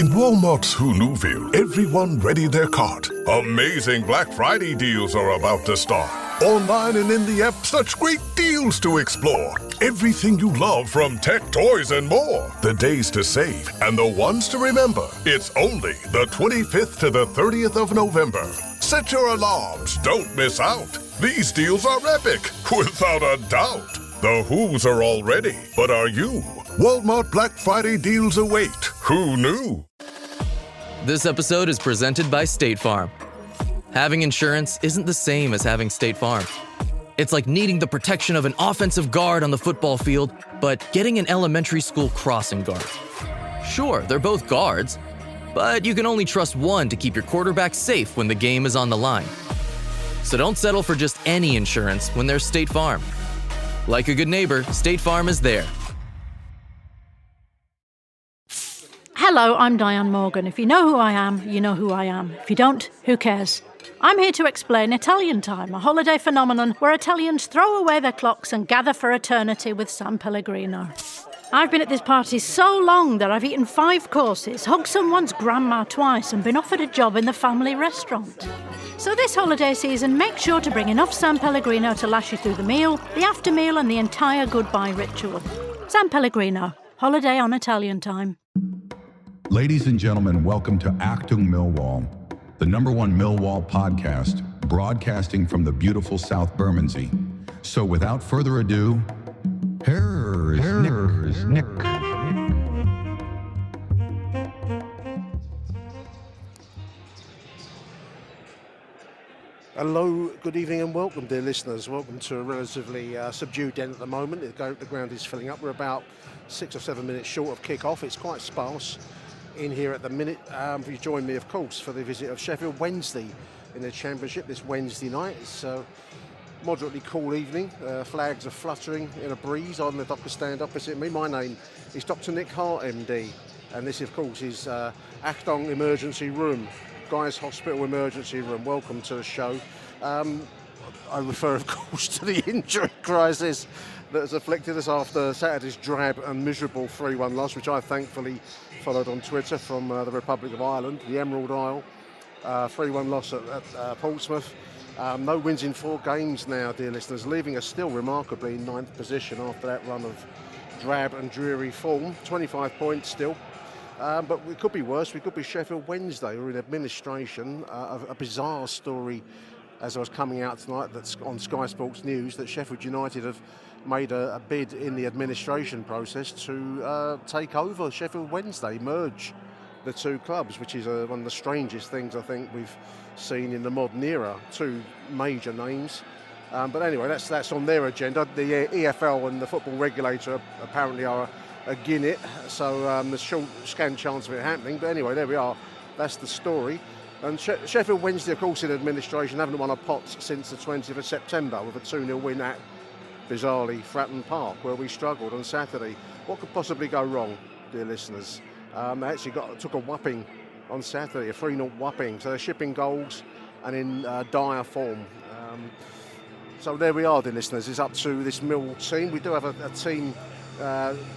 In Walmart's Hoonuville, everyone ready their cart. Amazing Black Friday deals are about to start. Online and in the app, such great deals to explore. Everything you love from tech, toys, and more. The days to save and the ones to remember. It's only the 25th to the 30th of November. Set your alarms. Don't miss out. These deals are epic, without a doubt. The Who's are all ready, but are you? Walmart Black Friday deals await. Who knew? This episode is presented by State Farm. Having insurance isn't the same as having State Farm. It's like needing the protection of an offensive guard on the football field, but getting an elementary school crossing guard. Sure, they're both guards, but you can only trust one to keep your quarterback safe when the game is on the line. So don't settle for just any insurance when there's State Farm. Like a good neighbor, State Farm is there. Hello, I'm Diane Morgan. If you know who I am, you know who I am. If you don't, who cares? I'm here to explain Italian Time, a holiday phenomenon where Italians throw away their clocks and gather for eternity with San Pellegrino. I've been at this party so long that I've eaten 5 courses, hugged someone's grandma twice and been offered a job in the family restaurant. So this holiday season, make sure to bring enough San Pellegrino to last you through the meal, the after meal and the entire goodbye ritual. San Pellegrino, holiday on Italian Time. Ladies and gentlemen, welcome to Achtung Millwall, the #1 Millwall podcast, broadcasting from the beautiful South Bermondsey. So without further ado, here's Nick. Hello, good evening and welcome, dear listeners. Welcome to a relatively subdued end at the moment. The ground is filling up. We're about 6 or 7 minutes short of kick-off. It's quite sparse in here at the minute. You join me, of course, for the visit of Sheffield Wednesday in the Championship this Wednesday night. It's a moderately cool evening. Flags are fluttering in a breeze on the Docker stand opposite me. My name is Dr. Nick Hart, MD, and this, of course, is Achtung Emergency Room, Guy's Hospital Emergency Room. Welcome to the show. I refer, of course, to the injury crisis that has afflicted us after Saturday's drab and miserable 3-1 loss, which I thankfully followed on Twitter from the Republic of Ireland, the Emerald Isle. 3-1 loss at Portsmouth. No wins in 4 games now, dear listeners, leaving us still remarkably in 9th position after that run of drab and dreary form. 25 points still. But we could be worse. We could be Sheffield Wednesday or in administration. A bizarre story as I was coming out tonight that's on Sky Sports News that Sheffield United have made a bid in the administration process to take over Sheffield Wednesday, merge the 2 clubs, which is one of the strangest things I think we've seen in the modern era. 2 major names. But anyway, that's on their agenda. The EFL and the football regulator apparently are again it, so there's scant chance of it happening. But anyway, there we are. That's the story. And Sheffield Wednesday, of course, in administration, haven't won a pot since the 20th of September with a 2-0 win at, bizarrely, Fratton Park, where we struggled on Saturday. What could possibly go wrong, dear listeners? They actually took a whopping on Saturday, a 3-0 whopping. So they're shipping goals and in dire form. So there we are, dear listeners. It's up to this Millwall team. We do have a team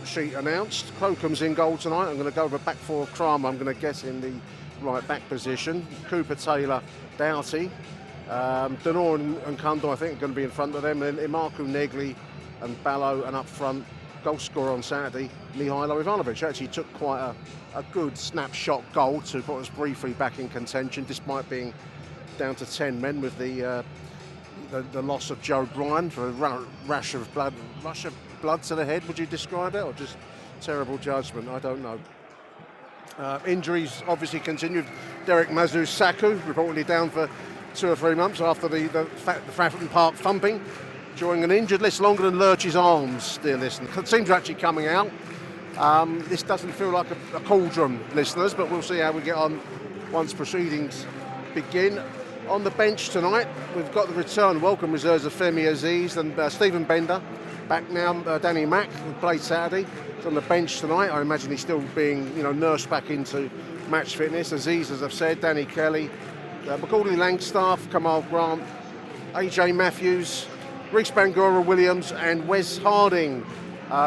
sheet announced. Crocom's in goal tonight. I'm going to go over back 4 of Kramer. I'm going to guess in the right back position. Cooper, Taylor, Doughty. Denor and Kundal, I think, are going to be in front of them. And Imaku, Negli and Ballo, and up front, goal scorer on Saturday, Mihailo Ivanovic. Actually took quite a good snapshot goal to put us briefly back in contention, despite being down to 10 men with the loss of Joe Bryan for a rush of blood to the head. Would you describe it, or just terrible judgment? I don't know. Injuries obviously continued. Derek Mazu-Saku reportedly down for 2 or 3 months after the Fratton Park thumping during an injured list longer than Lurch's arms, dear listeners. It seems to actually coming out. This doesn't feel like a cauldron, listeners, but we'll see how we get on once proceedings begin. On the bench tonight, we've got the return welcome reserves of Femi Aziz and Stephen Bender. Back now, Danny Mack, who played Saturday, is on the bench tonight. I imagine he's still being, nursed back into match fitness. Aziz, as I've said, Danny Kelly, Macaulay Langstaff, Kamal Grant, AJ Matthews, Reece Bangura Williams and Wes Harding.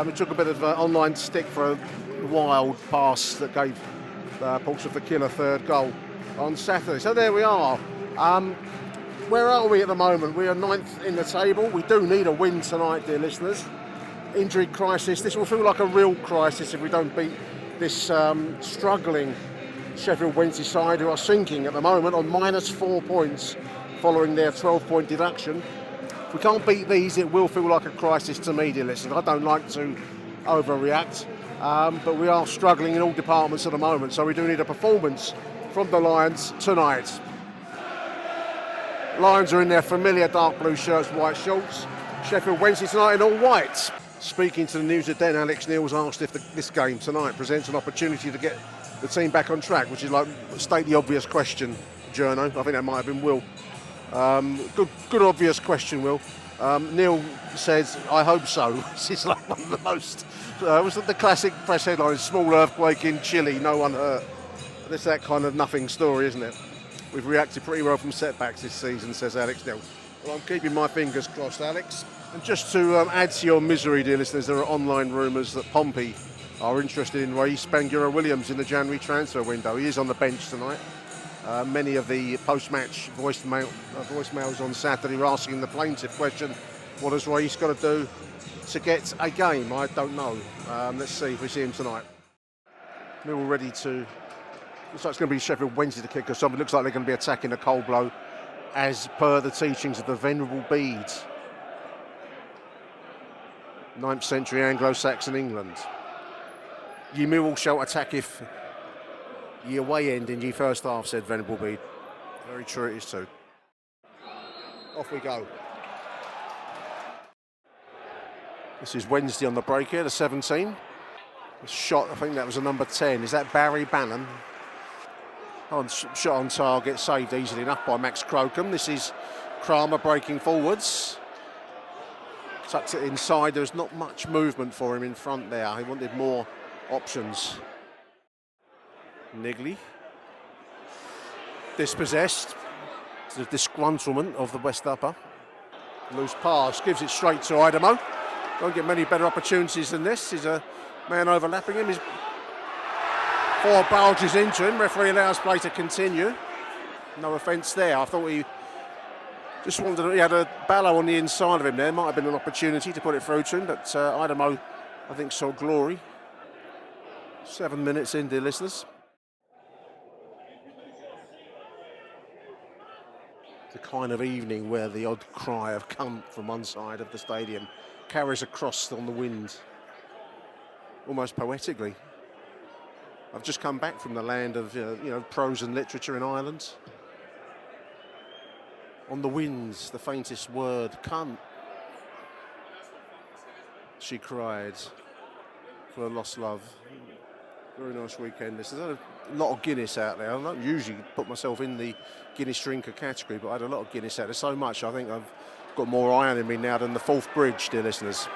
We took a bit of online stick for a wild pass that gave Portsmouth the killer third goal on Saturday. So there we are. Where are we at the moment? We are 9th in the table. We do need a win tonight, dear listeners. Injury crisis. This will feel like a real crisis if we don't beat this struggling Sheffield Wednesday side, who are sinking at the moment on -4 points following their 12-point deduction. If we can't beat these, it will feel like a crisis to me, dear listeners. I don't like to overreact, but we are struggling in all departments at the moment, so we do need a performance from the Lions tonight. Lions are in their familiar dark blue shirts, white shorts. Sheffield Wednesday tonight in all white. Speaking to the News of Den, Alex Neil's asked if this game tonight presents an opportunity to get the team back on track, which is like state the obvious question, Journo. I think that might have been Will. Good obvious question, Will. Neil says, I hope so. This is like one of the most, was the classic press headline, small earthquake in Chile, no one hurt. It's that kind of nothing story, isn't it? We've reacted pretty well from setbacks this season, says Alex Neil. Well, I'm keeping my fingers crossed, Alex. And just to add to your misery, dear listeners, there are online rumours that Pompey are interested in Raíz Bangura-Williams in the January transfer window. He is on the bench tonight. Many of the post-match voicemails on Saturday were asking the plaintiff question, what has Raíz got to do to get a game? I don't know. Let's see if we see him tonight. Millwall ready to... Looks like it's going to be Sheffield Wednesday to kick us off. It looks like they're going to be attacking a cold blow as per the teachings of the Venerable Bede. 9th century Anglo-Saxon England. Ye Millwall shall attack if ye away end in ye first half, said Venerable Bede. Very true it is too. Off we go. This is Wednesday on the break here, the 17. Shot, I think that was a number 10. Is that Barry Bannon? Shot on target, saved easily enough by Max Crocombe. This is Kramer breaking forwards. Tucks it inside. There's not much movement for him in front there. He wanted more options. Nigley. Dispossessed. It's the disgruntlement of the West Upper. Loose pass, gives it straight to Idemo. Don't get many better opportunities than this. He's a man overlapping him. He's 4 barges into him. Referee allows play to continue. No offence there. I thought he just wanted. He had a Ballo on the inside of him there. Might have been an opportunity to put it through to him, but Idemo, I think, saw glory. 7 minutes in, dear listeners. The kind of evening where the odd cry of "come" from one side of the stadium carries across on the wind, almost poetically. I've just come back from the land of prose and literature in Ireland. On the winds, the faintest word, "come," she cried for a lost love. Very nice weekend. There's a lot of Guinness out there. I don't usually put myself in the Guinness drinker category, but I had a lot of Guinness out there. So much, I think I've got more iron in me now than the Forth Bridge, dear listeners.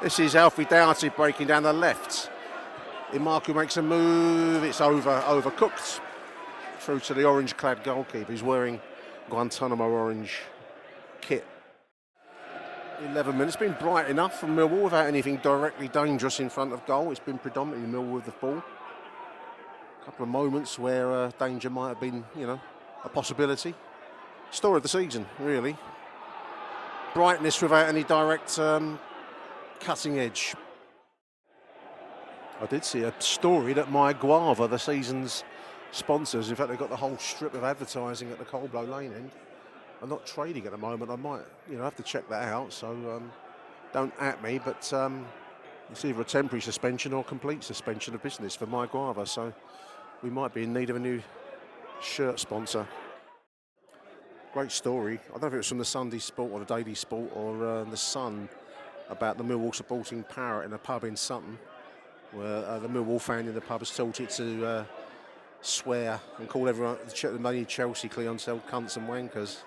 This is Alfie Doughty breaking down the left. Imaku makes a move. It's overcooked. Through to the orange-clad goalkeeper. He's wearing Guantanamo orange kit. 11 minutes. It's been bright enough from Millwall without anything directly dangerous in front of goal. It's been predominantly Millwall with the ball. A couple of moments where danger might have been, a possibility. Story of the season, really. Brightness without any direct cutting edge. I did see a story that my Guava, the season's sponsors, in fact they've got the whole strip of advertising at the Coldblow Lane end, are not trading at the moment. I might have to check that out, so don't at me, but it's either a temporary suspension or complete suspension of business for my Guava, so we might be in need of a new shirt sponsor. Great story. I don't know if it was from the Sunday Sport or the Daily Sport or the Sun about the Millwall supporting Parrot in a pub in Sutton, where the Millwall fan in the pub has taught it to swear and call everyone, the many Chelsea clientele, cunts and wankers.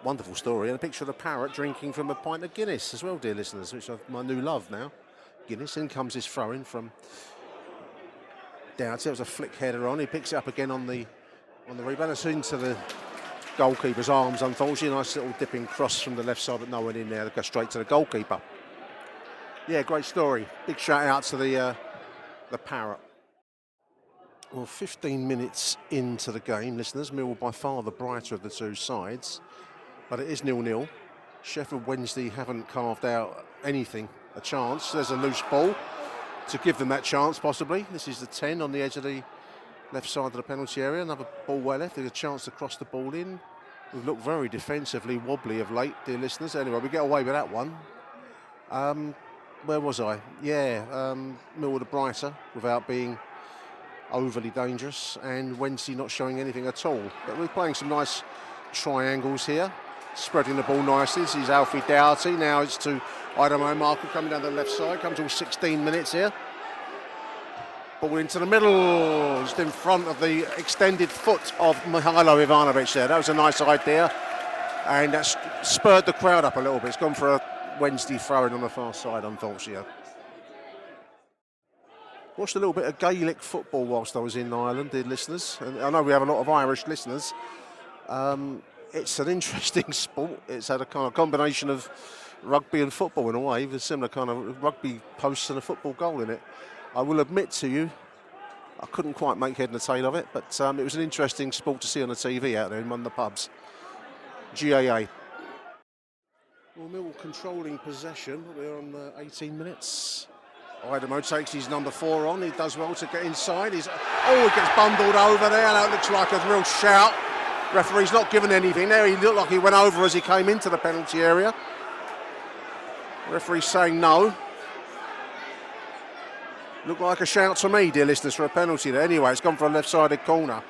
Wonderful story, and a picture of the Parrot drinking from a pint of Guinness as well, dear listeners, which is my new love now. Guinness. In comes this throw-in from Doughty. It was a flick header on. He picks it up again on the rebound. It's into the goalkeeper's arms, unfortunately. Nice little dipping cross from the left side, but no one in there. They go straight to the goalkeeper. Yeah, great story. Big shout out to the the Parrot. Well, 15 minutes into the game, listeners. Millwall by far the brighter of the two sides, but it is 0-0. Sheffield Wednesday haven't carved out anything, a chance. There's a loose ball to give them that chance, possibly. This is the 10 on the edge of the left side of the penalty area. Another ball well left. There's a chance to cross the ball in. We've looked very defensively wobbly of late, dear listeners. Anyway, we get away with that one. Where was I? Yeah, Millwall the brighter without being overly dangerous, and Wednesday not showing anything at all. But we're playing some nice triangles here, spreading the ball nicely. This is Alfie Doughty. Now it's to Idaho Markle coming down the left side. Comes all 16 minutes here. Ball into the middle, just in front of the extended foot of Mihailo Ivanovic there. That was a nice idea, and that's spurred the crowd up a little bit. It's gone for a Wednesday throw-in on the far side, unfortunately. Watched a little bit of Gaelic football whilst I was in Ireland, dear listeners. And I know we have a lot of Irish listeners. It's an interesting sport. It's had a kind of combination of rugby and football in a way, with a similar kind of rugby posts and a football goal in it. I will admit to you, I couldn't quite make head and tail of it, but it was an interesting sport to see on the TV out there in one of the pubs. GAA. Well, Millwall controlling possession. We're on 18 minutes. Idemo takes his number 4 on. He does well to get inside. He gets bundled over there. That looks like a real shout. Referee's not given anything there. He looked like he went over as he came into the penalty area. Referee's saying no. Looked like a shout to me, dear listeners, for a penalty there. Anyway, it's gone for a left-sided corner.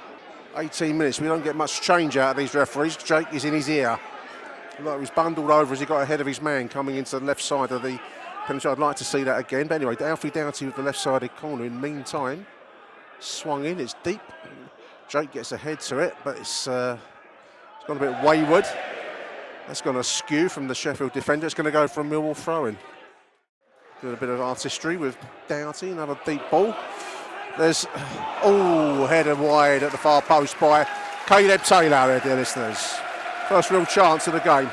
18 minutes. We don't get much change out of these referees. Jake is in his ear. Looked like he was bundled over as he got ahead of his man coming into the left side of the penalty. I'd like to see that again. But anyway, Alfie Doughty with the left-sided corner. In the meantime, swung in. It's deep. Jake gets ahead to it, but it's gone a bit wayward. That's gone askew from the Sheffield defender. It's going to go for a Millwall throw-in. Doing a bit of artistry with Doughty. Another deep ball. There's, headed wide at the far post by Caleb Taylor there, dear listeners. First real chance of the game.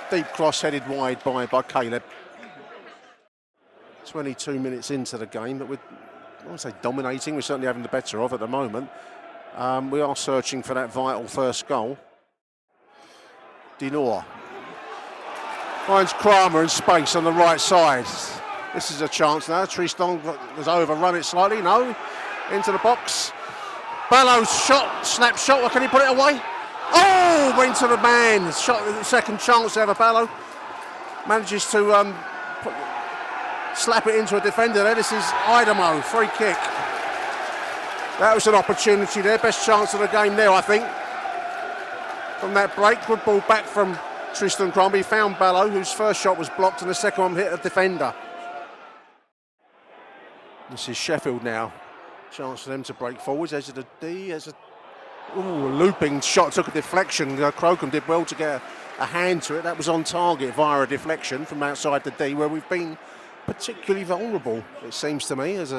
Deep cross headed wide by Caleb. 22 minutes into the game, but we're, I won't say dominating, we're certainly having the better of at the moment. We are searching for that vital first goal. Dinor finds Kramer in space on the right side. This is a chance now. Tristan has overrun it slightly. No. Into the box. Ballow's shot, snap shot. Can he put it away? Went to the man. Shot, second chance there for Ballow. Manages to slap it into a defender there. This is Idemo, free kick. That was an opportunity there. Best chance of the game there, I think. From that break, good ball back from Tristan Crombie. Found Ballow, whose first shot was blocked, and the second one hit a defender. This is Sheffield now. Chance for them to break forwards. Edge of the D. There's a looping shot, took a deflection. Crocombe did well to get a hand to it. That was on target via a deflection from outside the D, where we've been particularly vulnerable, it seems to me, as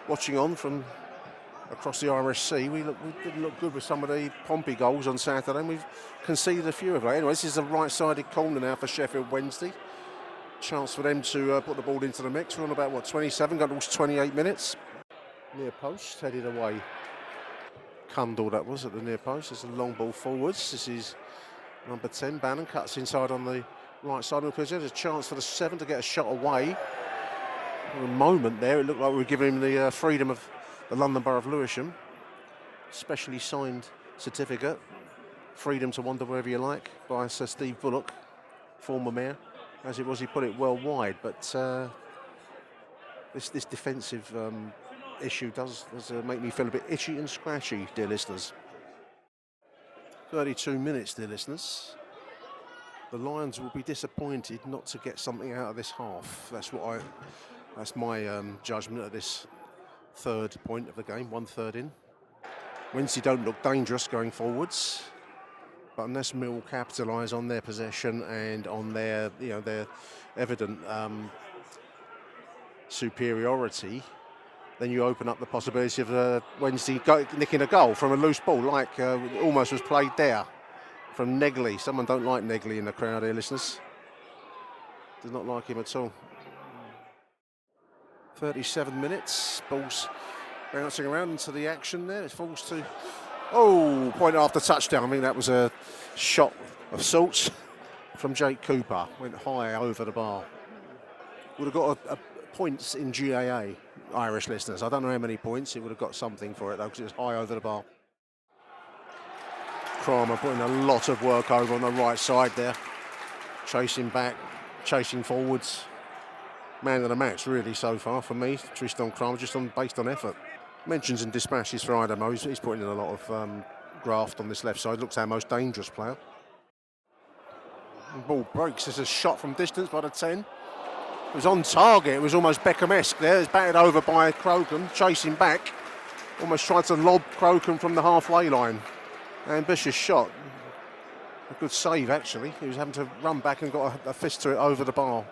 watching on from across the Irish Sea. We didn't look good with some of the Pompey goals on Saturday, and we've conceded a few of them. Anyway, this is a right-sided corner now for Sheffield Wednesday. Chance for them to put the ball into the mix. We're on about, 27, got almost 28 minutes. Near post, headed away. Cundall that was at the near post. There's a long ball forwards. This is number 10, Bannon, cuts inside on the right side of the pitch. There's a chance for the 7 to get a shot away. For a moment there, it looked like we were giving him the freedom of the London Borough of Lewisham. Specially signed certificate. Freedom to wander wherever you like by Sir Steve Bullock, former mayor. As it was, he put it well wide, but this defensive issue does make me feel a bit itchy and scratchy, dear listeners. 32 minutes, dear listeners. The Lions will be disappointed not to get something out of this half. That's my judgment at this third point of the game, 1/3 in. Wednesday don't look dangerous going forwards, but unless Mill capitalise on their possession and on their evident superiority, then you open up the possibility of Wednesday nicking a goal from a loose ball, like almost was played there from Negley. Someone don't like Negley in the crowd here, listeners. Does not like him at all. 37 minutes. Ball's bouncing around into the action there. It falls to, point after touchdown. I mean, that was a shot of sorts from Jake Cooper. Went high over the bar. Would have got a points in GAA, Irish listeners. I don't know how many points. It would have got something for it though, because it was high over the bar. Kramer putting a lot of work over on the right side there. Chasing back, chasing forwards. Man of the match really so far for me, Tristan Kramer, just based on effort. Mentions and dispatches for Idemo. He's putting in a lot of graft on this left side. Looks our most dangerous player. The ball breaks. There's a shot from distance by the 10. It was on target. It was almost Beckham-esque there. It's batted over by Crocombe, chasing back. Almost tried to lob Crocombe from the halfway line. Ambitious shot. A good save, actually. He was having to run back and got a fist to it over the bar.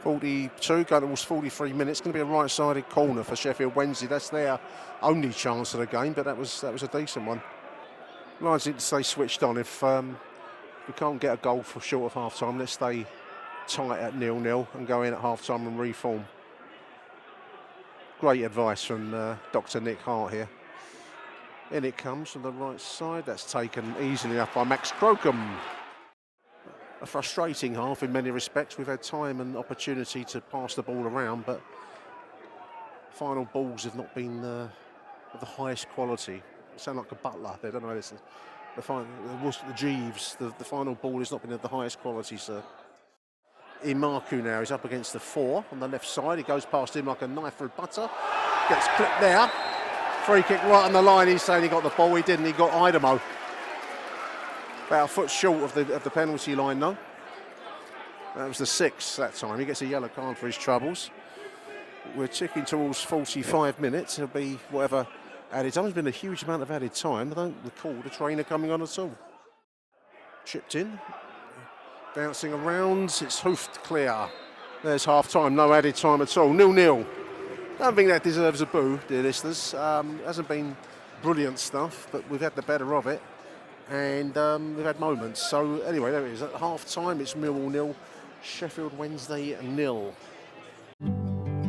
42, going towards 43 minutes. Going to be a right-sided corner for Sheffield Wednesday. That's their only chance of the game, but that was a decent one. Lions need to stay switched on. If we can't get a goal for short of half-time, let's stay tight at 0-0 and go in at half-time and reform. Great advice from Dr. Nick Hart here. In it comes from the right side. That's taken easily up by Max Crocombe. A frustrating half in many respects. We've had time and opportunity to pass the ball around, but final balls have not been of the highest quality. They sound like a butler. They don't know this. The Jeeves, the final ball has not been of the highest quality, sir. Imaku now is up against the 4 on the left side. He goes past him like a knife through butter. Gets clipped there. Free kick right on the line. He's saying he got the ball. He didn't. He got Idemo. About a foot short of the penalty line, though. That was the 6 that time. He gets a yellow card for his troubles. We're ticking towards 45 minutes. It'll be whatever added time. There's been a huge amount of added time. I don't recall the trainer coming on at all. Chipped in. Bouncing around. It's hoofed clear. There's half time. No added time at all. 0-0. Don't think that deserves a boo, dear listeners. Hasn't been brilliant stuff, but we've had the better of it. And we've had moments. So anyway, there it is. At half time, it's Millwall 0, Sheffield Wednesday 0.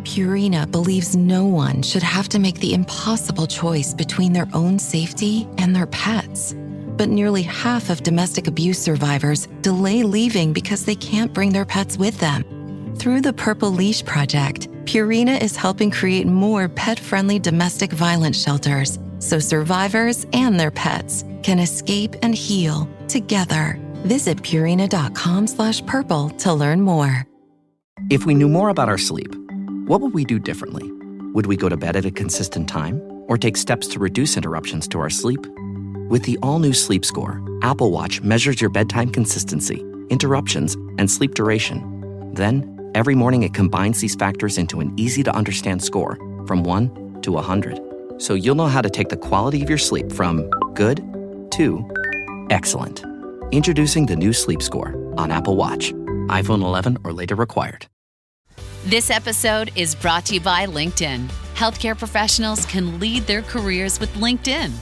Purina believes no one should have to make the impossible choice between their own safety and their pets. But nearly half of domestic abuse survivors delay leaving because they can't bring their pets with them. Through the Purple Leash Project, Purina is helping create more pet-friendly domestic violence shelters so survivors and their pets can escape and heal together. Visit Purina.com/purple to learn more. If we knew more about our sleep, what would we do differently? Would we go to bed at a consistent time or take steps to reduce interruptions to our sleep? With the all-new Sleep Score, Apple Watch measures your bedtime consistency, interruptions, and sleep duration. Then, every morning it combines these factors into an easy-to-understand score from 1 to 100. So you'll know how to take the quality of your sleep from good to excellent. Introducing the new Sleep Score on Apple Watch. iPhone 11 or later required. This episode is brought to you by LinkedIn. Healthcare professionals can lead their careers with LinkedIn.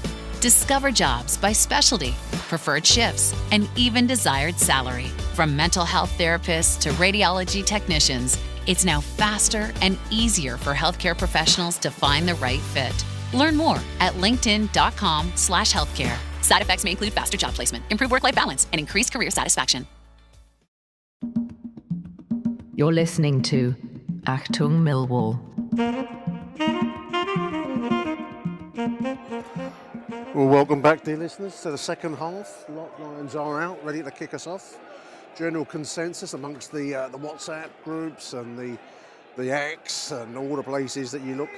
Discover jobs by specialty, preferred shifts, and even desired salary. From mental health therapists to radiology technicians, it's now faster and easier for healthcare professionals to find the right fit. Learn more at linkedin.com/healthcare. Side effects may include faster job placement, improved work-life balance, and increased career satisfaction. You're listening to Achtung Millwall. Well, welcome back, dear listeners, to the second half. Lions are out, ready to kick us off. General consensus amongst the WhatsApp groups and the X and all the places that you look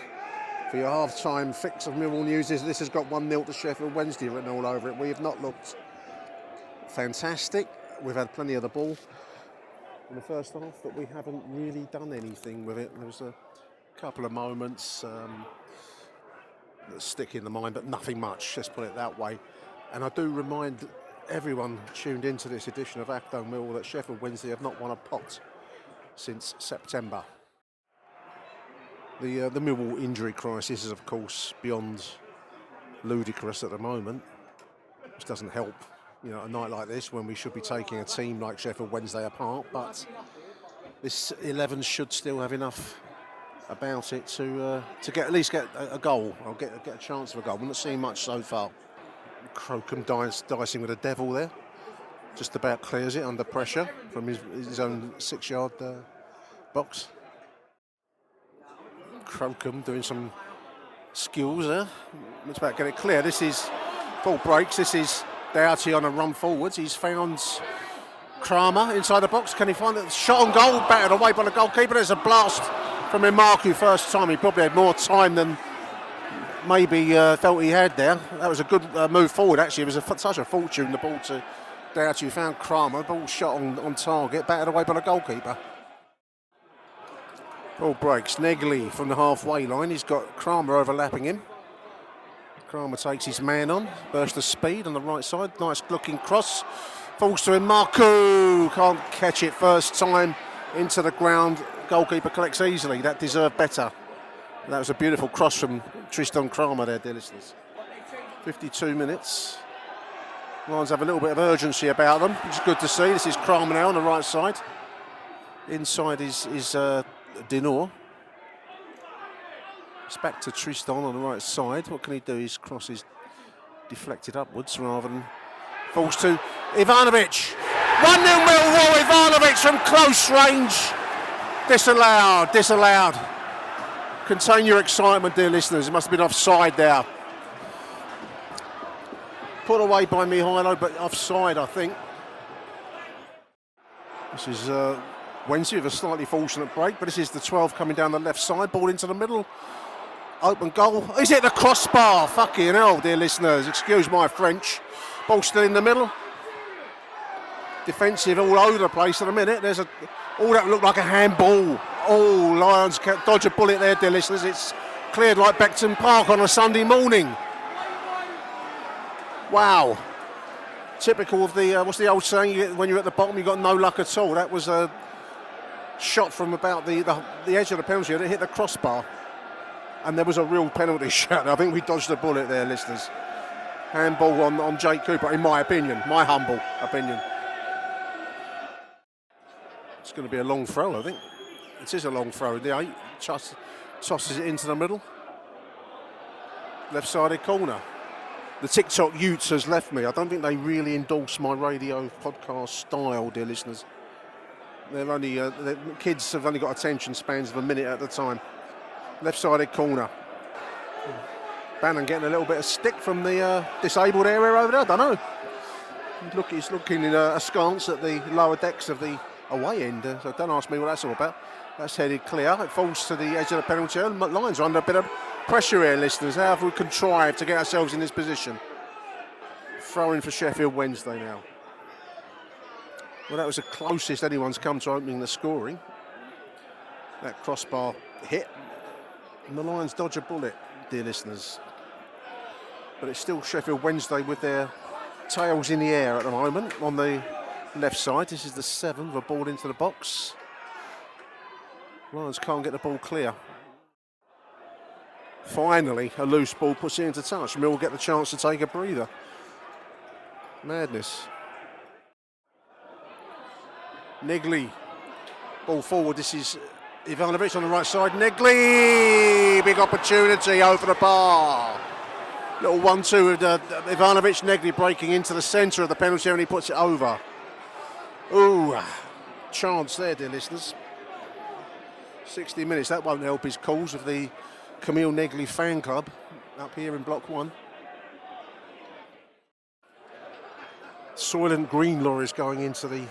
for your half-time fix of Millwall news is this has got 1-0 to Sheffield Wednesday written all over it. We have not looked fantastic. We've had plenty of the ball in the first half, but we haven't really done anything with it. There was a couple of moments that stick in the mind, but nothing much, let's put it that way. And I do remind everyone tuned into this edition of Achtung Millwall that Sheffield Wednesday have not won a pot since September. The Millwall injury crisis is, of course, beyond ludicrous at the moment, which doesn't help, you know, a night like this when we should be taking a team like Sheffield Wednesday apart. But this 11 should still have enough about it to get at least a goal. I'll get a chance of a goal. We're not seeing much so far. Crocombe dicing with a devil there. Just about clears it under pressure from his own 6-yard box. Crocombe doing some skills there. It's about getting it clear. This is ball breaks. This is Doughty on a run forwards. He's found Kramer inside the box. Can he find it? Shot on goal, battered away by the goalkeeper. There's a blast from Imaku first time. He probably had more time than maybe felt he had there. That was a good move forward, actually. It was such a fortune, the ball to Doughty, who found Kramer. Ball shot on target, battered away by the goalkeeper. Ball breaks. Negley from the halfway line. He's got Kramer overlapping him. Kramer takes his man on. Burst of speed on the right side. Nice looking cross. Falls to Imaku. Can't catch it first time into the ground. Goalkeeper collects easily. That deserved better. That was a beautiful cross from Tristan Kramer there, dear listeners. 52 minutes. Lions have a little bit of urgency about them, which is good to see. This is Kramer now on the right side. Inside is Dinor. It's back to Tristan on the right side. What can he do? His cross is deflected upwards rather than falls to Ivanovic. 1-0 Millwall. Ivanovic from close range. Disallowed. Contain your excitement, dear listeners. It must have been offside there. Put away by Mihailo, but offside, I think. This is Wednesday with a slightly fortunate break, but this is the 12 coming down the left side. Ball into the middle. Open goal. Is it the crossbar? Fucking hell, dear listeners. Excuse my French. Ball still in the middle. Defensive all over the place in a minute. There's all that looked like a handball. Oh, Lions can't dodge a bullet there, dear listeners. It's cleared like Beckton Park on a Sunday morning. Wow. Typical of the, what's the old saying? When you're at the bottom, you've got no luck at all. That was a shot from about the edge of the penalty area. It hit the crossbar. And there was a real penalty shot. I think we dodged a bullet there, listeners. Handball on Jake Cooper, in my opinion, my humble opinion. It's going to be a long throw, I think. It is a long throw. The 8 tosses it into the middle. Left-sided corner. The TikTok Utes has left me. I don't think they really endorse my radio podcast style, dear listeners. They're only the kids have only got attention spans of a minute at a time. Left-sided corner. Bannon getting a little bit of stick from the disabled area over there. I don't know. He's looking in askance at the lower decks of the away end. So don't ask me what that's all about. That's headed clear. It falls to the edge of the penalty area. Lions are under a bit of pressure here, listeners. How have we contrived to get ourselves in this position? Throwing for Sheffield Wednesday now. Well, that was the closest anyone's come to opening the scoring. That crossbar hit. And the Lions dodge a bullet, dear listeners. But it's still Sheffield Wednesday with their tails in the air at the moment on the left side. This is the 7th, a ball into the box. Lions can't get the ball clear. Finally, a loose ball puts it into touch. Mill will get the chance to take a breather. Madness. Negley. Ball forward. This is Ivanovic on the right side. Negley! Big opportunity over the bar. Little 1-2 with Ivanovic. Negley breaking into the centre of the penalty area and he puts it over. Ooh, chance there, dear listeners. 60 minutes, that won't help his cause of the Camille Negley fan club up here in Block 1. Soylent Green lorries going into the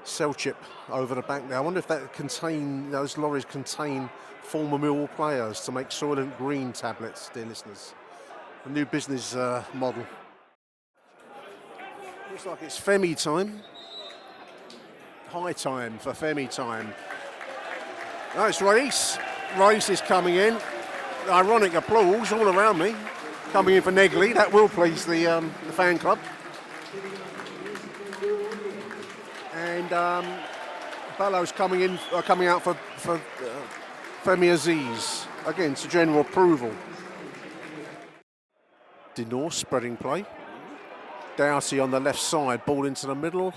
cell chip over the back there. I wonder if those lorries contain former Millwall players to make Soylent Green tablets, dear listeners. A new business model. Looks like it's Femi time. High time for Femi time. No, it's Reis. Reis is coming in. Ironic applause all around me. Coming in for Negley. That will please the fan club. And Bellows coming out for Femi Aziz. Again, to general approval. Dinor spreading play. Doughty on the left side. Ball into the middle.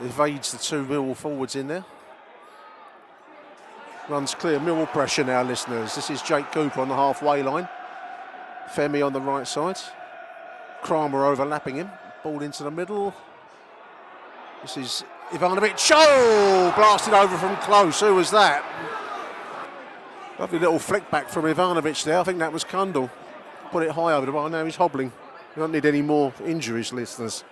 Evades the 2 Millwall forwards in there. Runs clear. Millwall pressure now, listeners. This is Jake Cooper on the halfway line. Femi on the right side. Kramer overlapping him. Ball into the middle. This is Ivanovic. Oh! Blasted over from close. Who was that? Lovely little flick back from Ivanovic there. I think that was Kundal. Put it high over the bar. Now he's hobbling. We don't need any more injuries, listeners.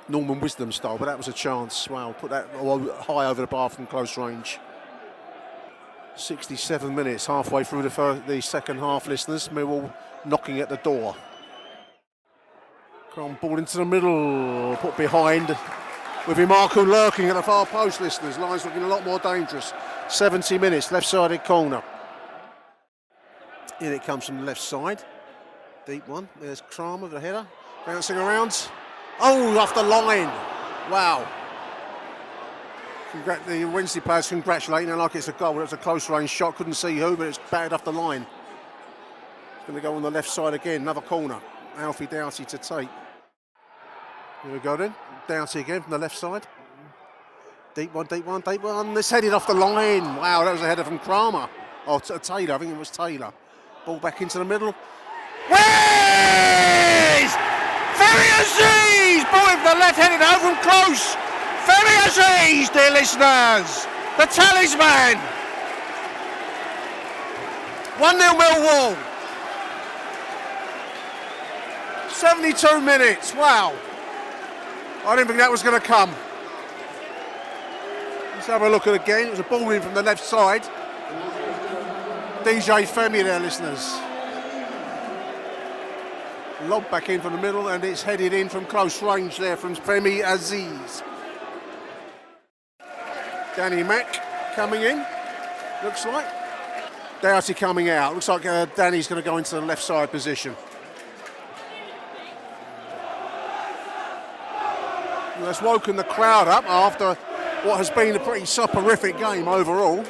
Norman Wisdom style, but that was a chance. Wow, put that high over the bar from close range. 67 minutes, halfway through the second half, listeners. Millwall knocking at the door. Ball into the middle, put behind with Imarku lurking at the far post, listeners. Line's looking a lot more dangerous. 70 minutes, left-sided corner. In it comes from the left side. Deep one. There's Kramer, the header. Bouncing around. Oh, off the line. Wow. The Wednesday players congratulating her like it's a goal. It was a close range shot. Couldn't see who, but it's batted off the line. It's going to go on the left side again. Another corner. Alfie Doughty to take. Here we go then. Doughty again from the left side. Deep one, deep one, deep one. This headed off the line. Wow, that was a header from Kramer. Oh, Taylor. I think it was Taylor. Ball back into the middle. Where's Femi Aziz? Ball in from the left, headed over from close. Femi Aziz, dear listeners. The talisman. 1-0 Millwall. 72 minutes. Wow. I didn't think that was going to come. Let's have a look at it again. It was a ball in from the left side. DJ Femi there, listeners. Lob back in from the middle, and it's headed in from close range there from Femi Aziz. Danny Mack coming in, looks like. Doughty coming out. Looks like Danny's going to go into the left side position. And that's woken the crowd up after what has been a pretty soporific game overall.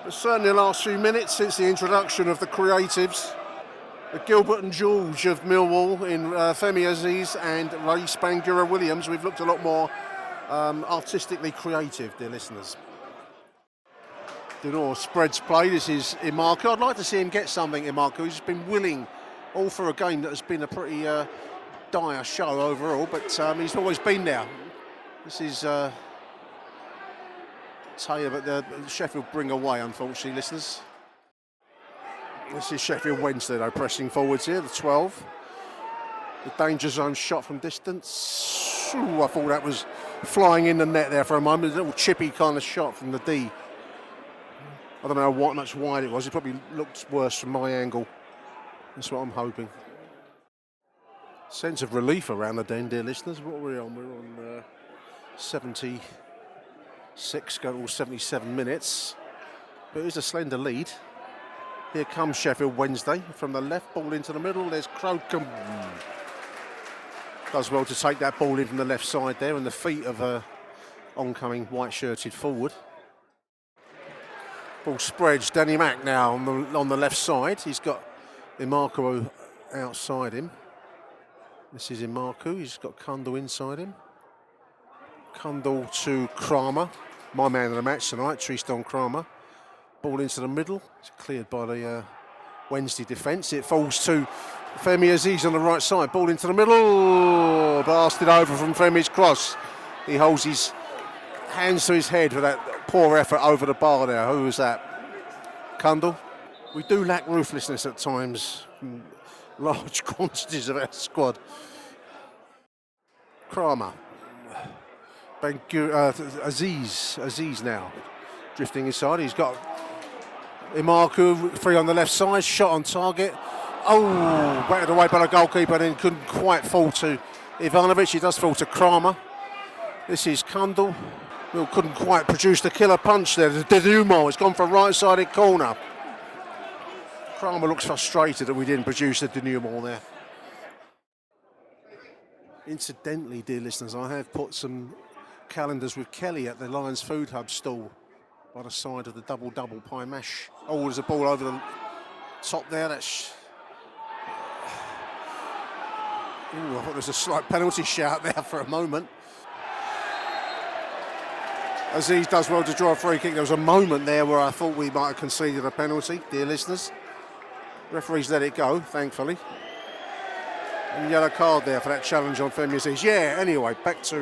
But certainly the last few minutes since the introduction of the creatives, the Gilbert and George of Millwall in Femi Aziz and Ray Spangura Williams, we've looked a lot more artistically creative, dear listeners. Denor spreads play. This is Imarku. I'd like to see him get something, Imarku. He's been willing all for a game that has been a pretty dire show overall, but he's always been there. This is Taylor, but the Sheffield bring away, unfortunately, listeners. This is Sheffield Wednesday, though, pressing forwards here, the 12. The danger zone shot from distance. Ooh, I thought that was flying in the net there for a moment. A little chippy kind of shot from the D. I don't know how much wide it was. It probably looked worse from my angle. That's what I'm hoping. Sense of relief around the den, dear listeners. What are we on? We're on 76, going to 77 minutes. But it is a slender lead. Here comes Sheffield Wednesday from the left, ball into the middle. There's Crocombe. Does well to take that ball in from the left side there, and the feet of a oncoming white-shirted forward. Ball spreads. Danny Mack now on the left side. He's got Imarku outside him. This is Imarku. He's got Kundal inside him. Kundal to Kramer. My man of the match tonight, Tristan Kramer. Ball into the middle. It's cleared by the Wednesday defence. It falls to Femi Aziz on the right side. Ball into the middle. Blasted over from Femi's cross. He holds his hands to his head for that poor effort over the bar there. Who was that? Kundal. We do lack ruthlessness at times. Large quantities of our squad. Kramer. Aziz now. Drifting inside. He's got Imarku free on the left side, shot on target. Oh, batted away by the goalkeeper and then couldn't quite fall to Ivanovic. He does fall to Kramer. This is Kundal. Well, couldn't quite produce the killer punch there. The denouement, it's gone for right-sided corner. Kramer looks frustrated that we didn't produce the denouement there. Incidentally, dear listeners, I have put some calendars with Kelly at the Lions Food Hub stall by the side of the double pie mash. Oh, there's a ball over the top there. That's. Ooh, I thought there was a slight penalty shout there for a moment. Aziz does well to draw a free kick. There was a moment there where I thought we might have conceded a penalty, dear listeners. Referees let it go, thankfully. And yellow card there for that challenge on Femi Aziz. Yeah, anyway, back to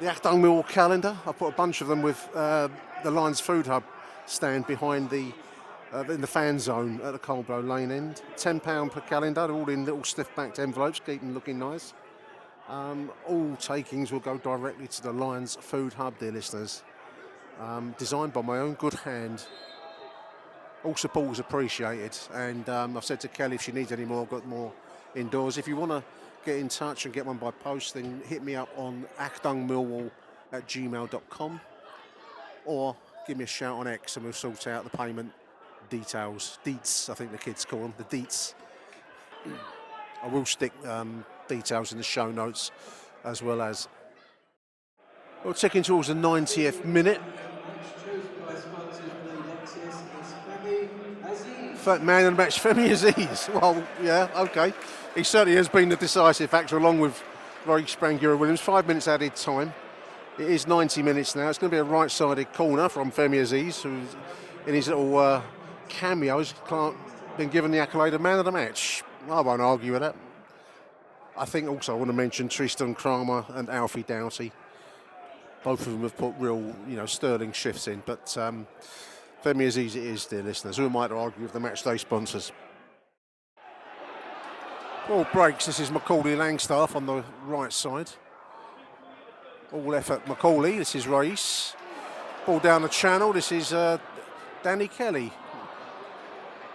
the Achtung Millwall calendar. I put a bunch of them with the Lions Food Hub stand behind in the fan zone at the Coldblow Lane end. £10 per calendar, all in little stiff-backed envelopes, keep them looking nice. All takings will go directly to the Lions Food Hub, dear listeners. Designed by my own good hand. All support is appreciated, and I've said to Kelly if she needs any more, I've got more indoors. If you want to get in touch and get one by post, then hit me up on achtungmillwall@gmail.com, or give me a shout on X and we'll sort out the payment details. Deets, I think the kids call them, the deets. I will stick details in the show notes as well as. We're ticking towards the 90th minute. Man of the match, Femi Aziz. Well, yeah, okay. He certainly has been the decisive factor along with Rory Spangura-Williams. 5 minutes added time. It is 90 minutes now. It's going to be a right-sided corner from Femi Aziz, who's in his little cameos, been given the accolade of man of the match. I won't argue with that. I think also I want to mention Tristan Kramer and Alfie Doughty. Both of them have put real, sterling shifts in. But Femi Aziz it is, dear listeners. Who am I to argue with the matchday sponsors? Ball breaks. This is Macaulay Langstaff on the right side. All effort Macaulay. This is Reis. Ball down the channel. This is Danny Kelly.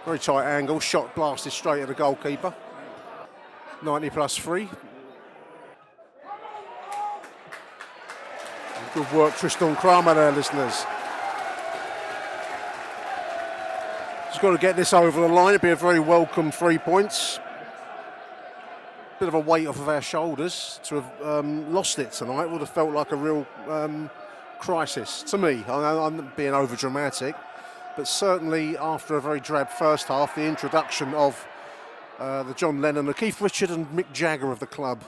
Very tight angle. Shot blasted straight at the goalkeeper. 90+3. Good work, Tristan Kramer there, listeners. Just got to get this over the line. It'd be a very welcome 3 points. Bit of a weight off of our shoulders to have lost it tonight. Would have felt like a real crisis to me. I'm being over dramatic, but certainly after a very drab first half, the introduction of the John Lennon, the Keith Richard and Mick Jagger of the club,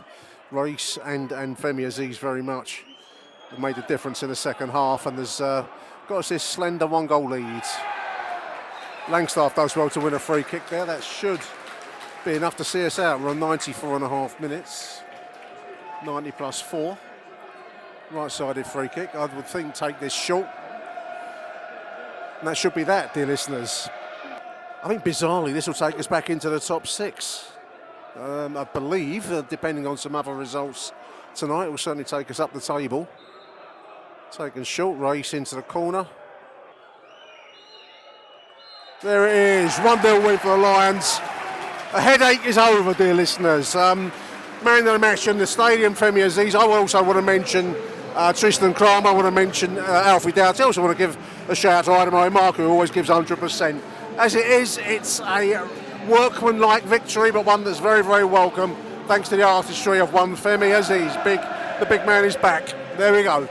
Reis and Femi Aziz very much made a difference in the second half, and there's got us this slender 1-goal lead. Langstaff does well to win a free kick there. That should be enough to see us out. We're on 94.5 minutes. 90+4. Right-sided free kick. I would think take this short. And that should be that, dear listeners. I think bizarrely this will take us back into the top 6. I believe, depending on some other results tonight, it will certainly take us up the table. Taken short, race into the corner. There it is, 1-0 win for the Lions. A headache is over, dear listeners. Man of the match in the stadium, Femi Aziz. I also want to mention Tristan Kramer. I want to mention Alfie Doughty. I also want to give a shout out to Ida Mark, who always gives 100%. As it is, it's a workmanlike victory, but one that's very, very welcome, thanks to the artistry of one Femi Aziz. The big man is back. There we go.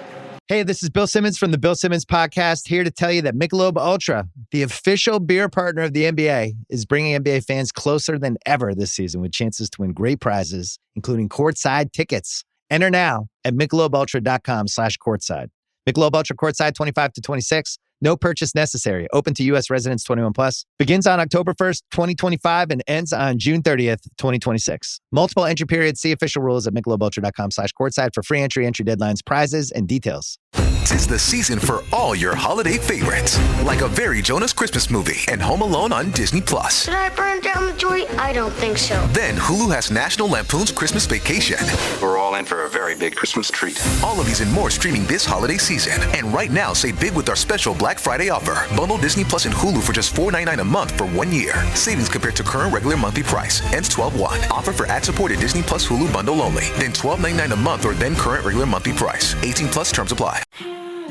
Hey, this is Bill Simmons from the Bill Simmons Podcast, here to tell you that Michelob Ultra, the official beer partner of the NBA, is bringing NBA fans closer than ever this season with chances to win great prizes, including courtside tickets. Enter now at michelobultra.com/courtside. Michelob Ultra Courtside 25 to 26. No purchase necessary. Open to U.S. residents 21 plus. Begins on October 1st, 2025 and ends on June 30th, 2026. Multiple entry periods. See official rules at michelobultra.com/courtside for free entry deadlines, prizes, and details. 'Tis the season for all your holiday favorites, like A Very Jonas Christmas Movie and Home Alone on Disney+. Should I burn down the joint? I don't think so. Then Hulu has National Lampoon's Christmas Vacation. We're all in for a very big Christmas treat. All of these and more streaming this holiday season. And right now, save big with our special Black Friday offer. Bundle Disney Plus and Hulu for just $4.99 a month for 1 year. Savings compared to current regular monthly price. Ends 12/1. Offer for ad-supported Disney Plus Hulu bundle only. Then $12.99 a month or then current regular monthly price. 18 plus terms apply.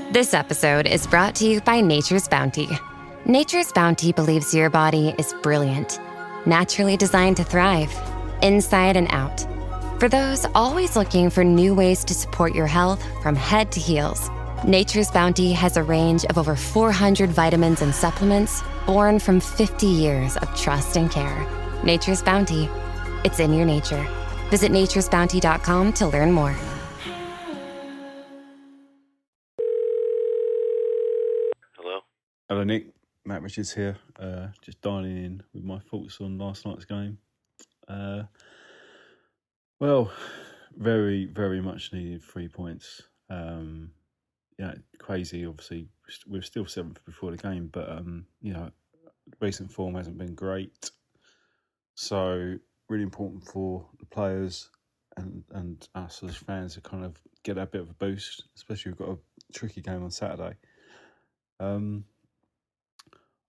This episode is brought to you by Nature's Bounty. Nature's Bounty believes your body is brilliant, naturally designed to thrive, inside and out. For those always looking for new ways to support your health from head to heels, Nature's Bounty has a range of over 400 vitamins and supplements born from 50 years of trust and care. Nature's Bounty. It's in your nature. Visit naturesbounty.com to learn more. Hello, Nick. Matt Richards here. Just dialing in with my thoughts on last night's game. Well, very, very much needed 3 points. Crazy. Obviously, we're still 7th before the game, but recent form hasn't been great. So really important for the players and us as fans to kind of get a bit of a boost, especially we've got a tricky game on Saturday.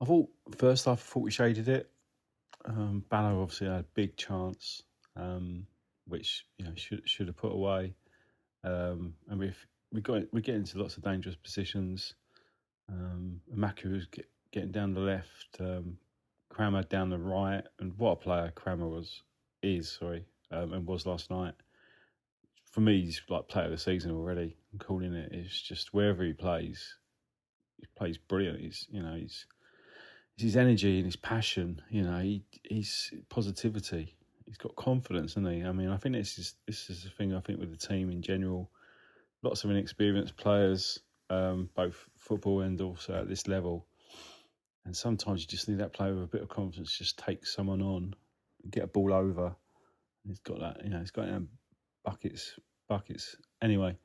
I thought first half, we shaded it. Banner obviously had a big chance, which should have put away. And we get into lots of dangerous positions. Maku was getting down the left, Crammer down the right, and what a player Crammer is and was last night. For me, he's like player of the season already. I'm calling it. It's just wherever he plays brilliant. He's his energy and his passion. He's positivity. He's got confidence, isn't he? I mean, I think this is the thing. I think with the team in general, lots of inexperienced players, both football and also at this level. And sometimes you just need that player with a bit of confidence, just take someone on, get a ball over. And he's got that. He's got buckets. Anyway,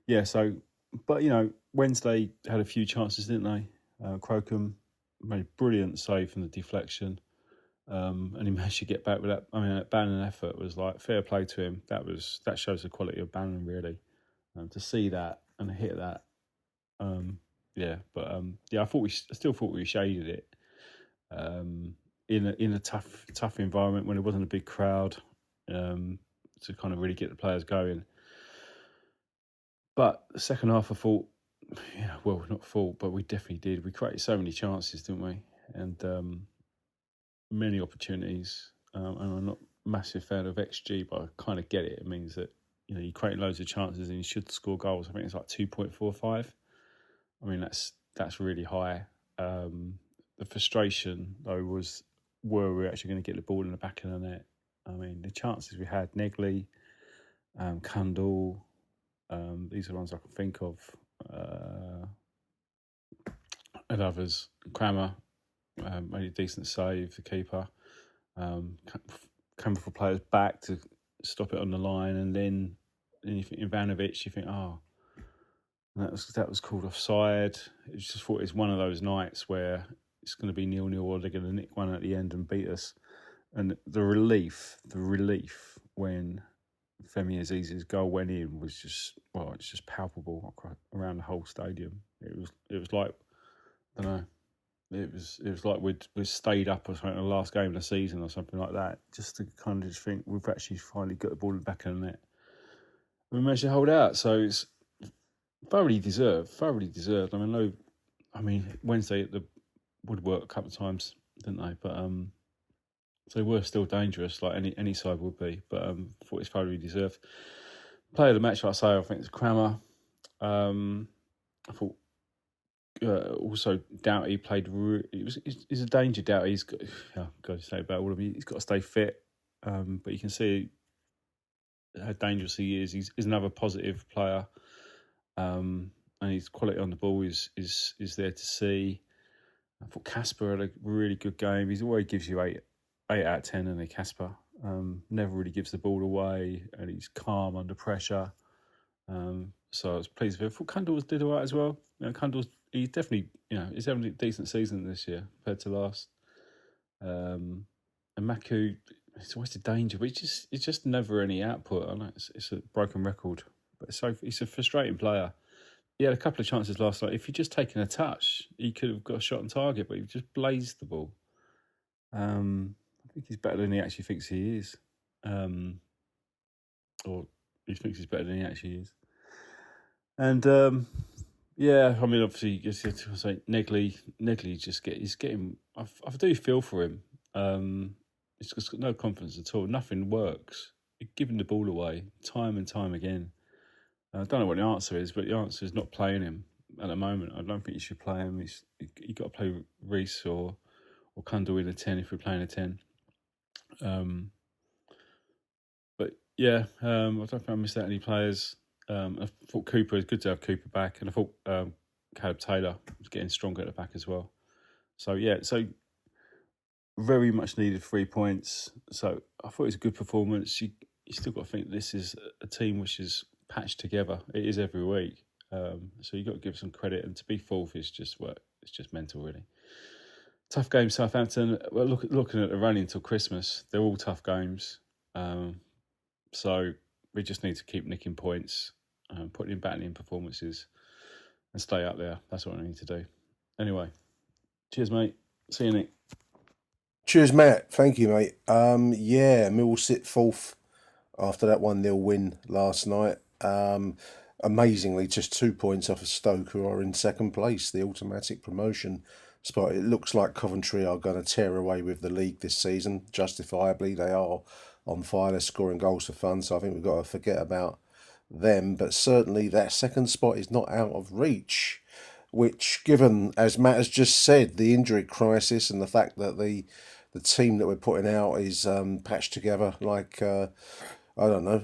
yeah. So, but Wednesday had a few chances, didn't they? Crocombe made a brilliant save from the deflection, and he managed to get back with that. I mean, that Bannon effort was like fair play to him. That shows the quality of Bannon really. To see that and hit that, I still thought we shaded it in a tough environment when it wasn't a big crowd, to kind of really get the players going. But the second half, I thought, but we definitely did. We created so many chances, didn't we? And many opportunities. And I'm not a massive fan of XG, but I kind of get it. It means that, you create loads of chances and you should score goals. I think it's like 2.45. I mean, that's really high. The frustration, though, was were we actually going to get the ball in the back of the net? I mean, the chances we had, Negley, Kundal, these are the ones I can think of, and others. Crammer made a decent save, the keeper. Coming for players back to stop it on the line, and then you think Ivanovic, you think, that was called offside. I just thought it's one of those nights where it's going to be 0-0 or they're going to nick one at the end and beat us. And the relief when Femi Aziz's goal went in was it's just palpable around the whole stadium. It was like, I don't know, it was like we'd stayed up or something in the last game of the season or something like that, just to kind of just think we've actually finally got the ball in the back of the net. We managed to hold out, so it's thoroughly deserved. I mean, Wednesday the woodwork a couple of times, didn't they? But so they were still dangerous, like any side would be. But I thought it's thoroughly deserved. Player of the match, like I say, I think it's Crammer. I thought also Doughty played. He's a danger. Doughty. He's got. Got to say about all of them. He's got to stay fit. But you can see how dangerous he is. He's another positive player. And his quality on the ball is there to see. I thought Casper had a really good game. He always gives you 8 out of 10, and Casper never really gives the ball away, and he's calm under pressure. So I was pleased with it. I thought Kundal did all right as well. He's definitely, he's having a decent season this year compared to last. And Maku, it's always a danger, but it's just never any output. I know it's a broken record, but he's a frustrating player. He had a couple of chances last night. If he'd just taken a touch, he could have got a shot on target, but he just blazed the ball. I think he's better than he actually thinks he is. Or he thinks he's better than he actually is. And, I mean, obviously, Negley he's getting... I do feel for him. He's just got no confidence at all. Nothing works. He's giving the ball away time and time again. I don't know what the answer is, but the answer is not playing him at the moment. I don't think you should play him. You've got to play Reece or Kundal in a 10 if we're playing a 10. But yeah, I don't think I missed out any players. I thought Cooper, it's good to have Cooper back, and I thought Caleb Taylor was getting stronger at the back as well. So very much needed 3 points. So I thought it was a good performance. You still got to think this is a team which is patched together. It is every week. So you've got to give some credit. And to be fourth is just it's just mental, really. Tough game, Southampton. Well, looking at the run until Christmas, they're all tough games. So we just need to keep nicking points, putting in battling performances, and stay up there. That's what I need to do. Anyway, cheers, mate. See you, Nick. Cheers, Matt. Thank you, mate. Millwall sit fourth after that 1-0 win last night. Amazingly, just 2 points off of Stoke, who are in second place, the automatic promotion spot. It looks like Coventry are going to tear away with the league this season. Justifiably, they are on fire. They're scoring goals for fun, so I think we've got to forget about them. But certainly that second spot is not out of reach, which, given, as Matt has just said, the injury crisis and the fact that the team that we're putting out is patched together like... I don't know,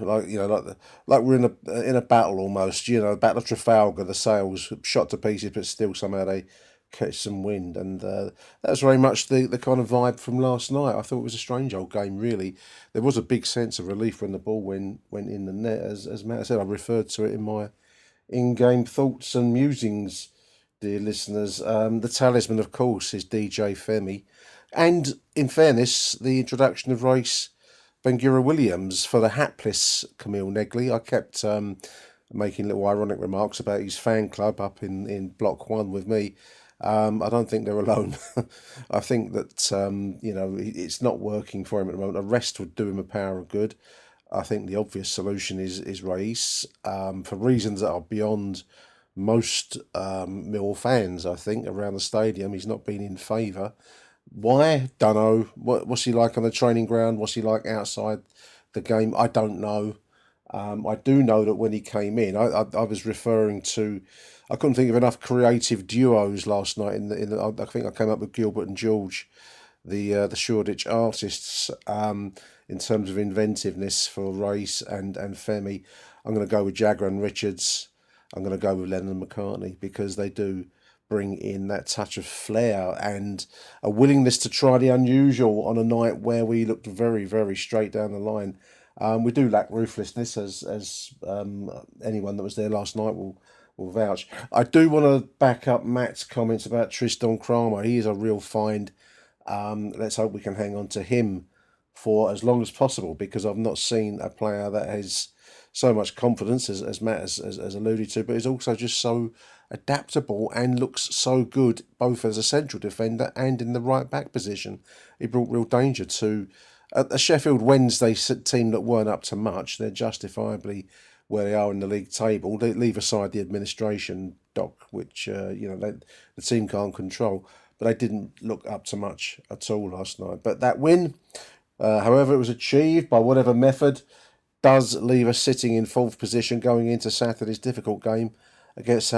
like we're in a battle almost. Battle of Trafalgar. The sails shot to pieces, but still somehow they catch some wind, and that was very much the kind of vibe from last night. I thought it was a strange old game, really. There was a big sense of relief when the ball went in the net, as Matt said. I referred to it in my in-game thoughts and musings, dear listeners. The talisman, of course, is DJ Femi, and in fairness, the introduction of Race Bengira-Williams for the hapless Camille Negley. I kept making little ironic remarks about his fan club up in Block 1 with me. I don't think they're alone. I think that, it's not working for him at the moment. A rest would do him a power of good. I think the obvious solution is Reis, for reasons that are beyond most Millwall fans, I think, around the stadium. He's not been in favour. Why? Don't know. What's he like on the training ground? What's he like outside the game? I don't know. I do know that when he came in, I was referring to... I couldn't think of enough creative duos last night. I think I came up with Gilbert and George, the Shoreditch artists, in terms of inventiveness for Race and Femi. I'm going to go with Jagger and Richards. I'm going to go with Lennon and McCartney, because they do bring in that touch of flair and a willingness to try the unusual on a night where we looked very, very straight down the line. We do lack ruthlessness, as anyone that was there last night will vouch. I do want to back up Matt's comments about Tristan Kramer. He is a real find. Let's hope we can hang on to him for as long as possible, because I've not seen a player that has so much confidence, as Matt has alluded to, but is also just so adaptable and looks so good both as a central defender and in the right back position. He brought real danger to a Sheffield Wednesday team that weren't up to much. They're justifiably where they are in the league table. They leave aside the administration, Doc, which the team can't control, but they didn't look up to much at all last night. But that win, however it was achieved, by whatever method, does leave us sitting in fourth position going into Saturday's difficult game against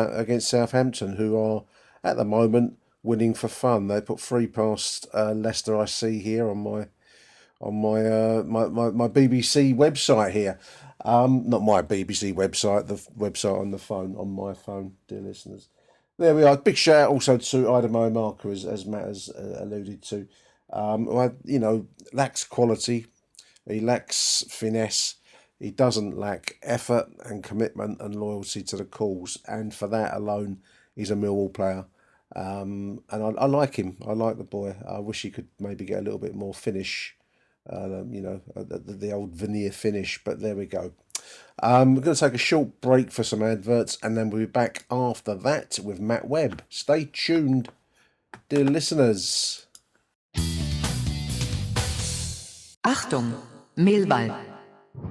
Southampton, who are at the moment winning for fun. They put 3 past Leicester. I see here on my BBC website here. Not my BBC website, the website on my phone, dear listeners. There we are. Big shout out also to Idemo Marker, as Matt has alluded to. Lacks quality. He lacks finesse. He doesn't lack effort and commitment and loyalty to the cause. And for that alone, he's a Millwall player. And I like him. I like the boy. I wish he could maybe get a little bit more finish. The old veneer finish. But there we go. We're going to take a short break for some adverts, and then we'll be back after that with Matt Webb. Stay tuned, dear listeners. Achtung Millwall.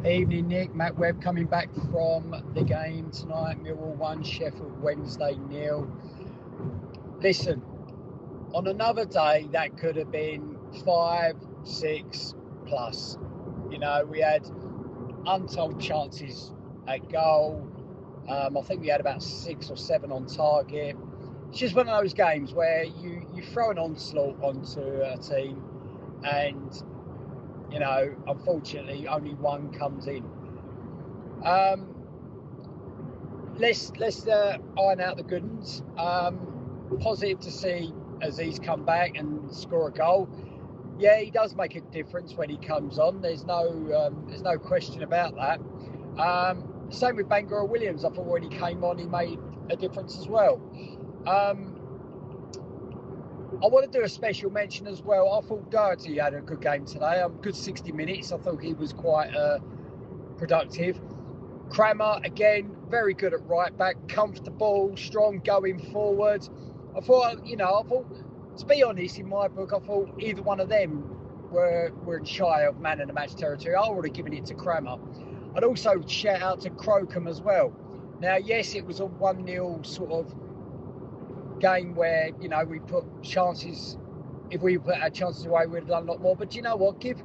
Evening, Nick. Matt Webb coming back from the game tonight. Millwall 1, Sheffield Wednesday 0. Listen, on another day that could have been 5, 6 plus. We had untold chances at goal. I think we had about 6 or 7 on target. It's just one of those games where you throw an onslaught onto a team, and unfortunately only one comes in. Let's iron out the good ones. Positive to see as he's come back and score a goal. Yeah, he does make a difference when he comes on. There's no question about that. Same with Bangor Williams. I thought when he came on, he made a difference as well. I want to do a special mention as well. I thought Doherty had a good game today. Good 60 minutes. I thought he was quite productive. Crammer, again, very good at right back, comfortable, strong going forward. I thought, to be honest, in my book, I thought either one of them were shy of man in the match territory. I would have given it to Crammer. I'd also shout out to Crocombe as well. Now, yes, it was a 1-0 sort of game where, we put chances. If we put our chances away, we'd have done a lot more. But you know what? Give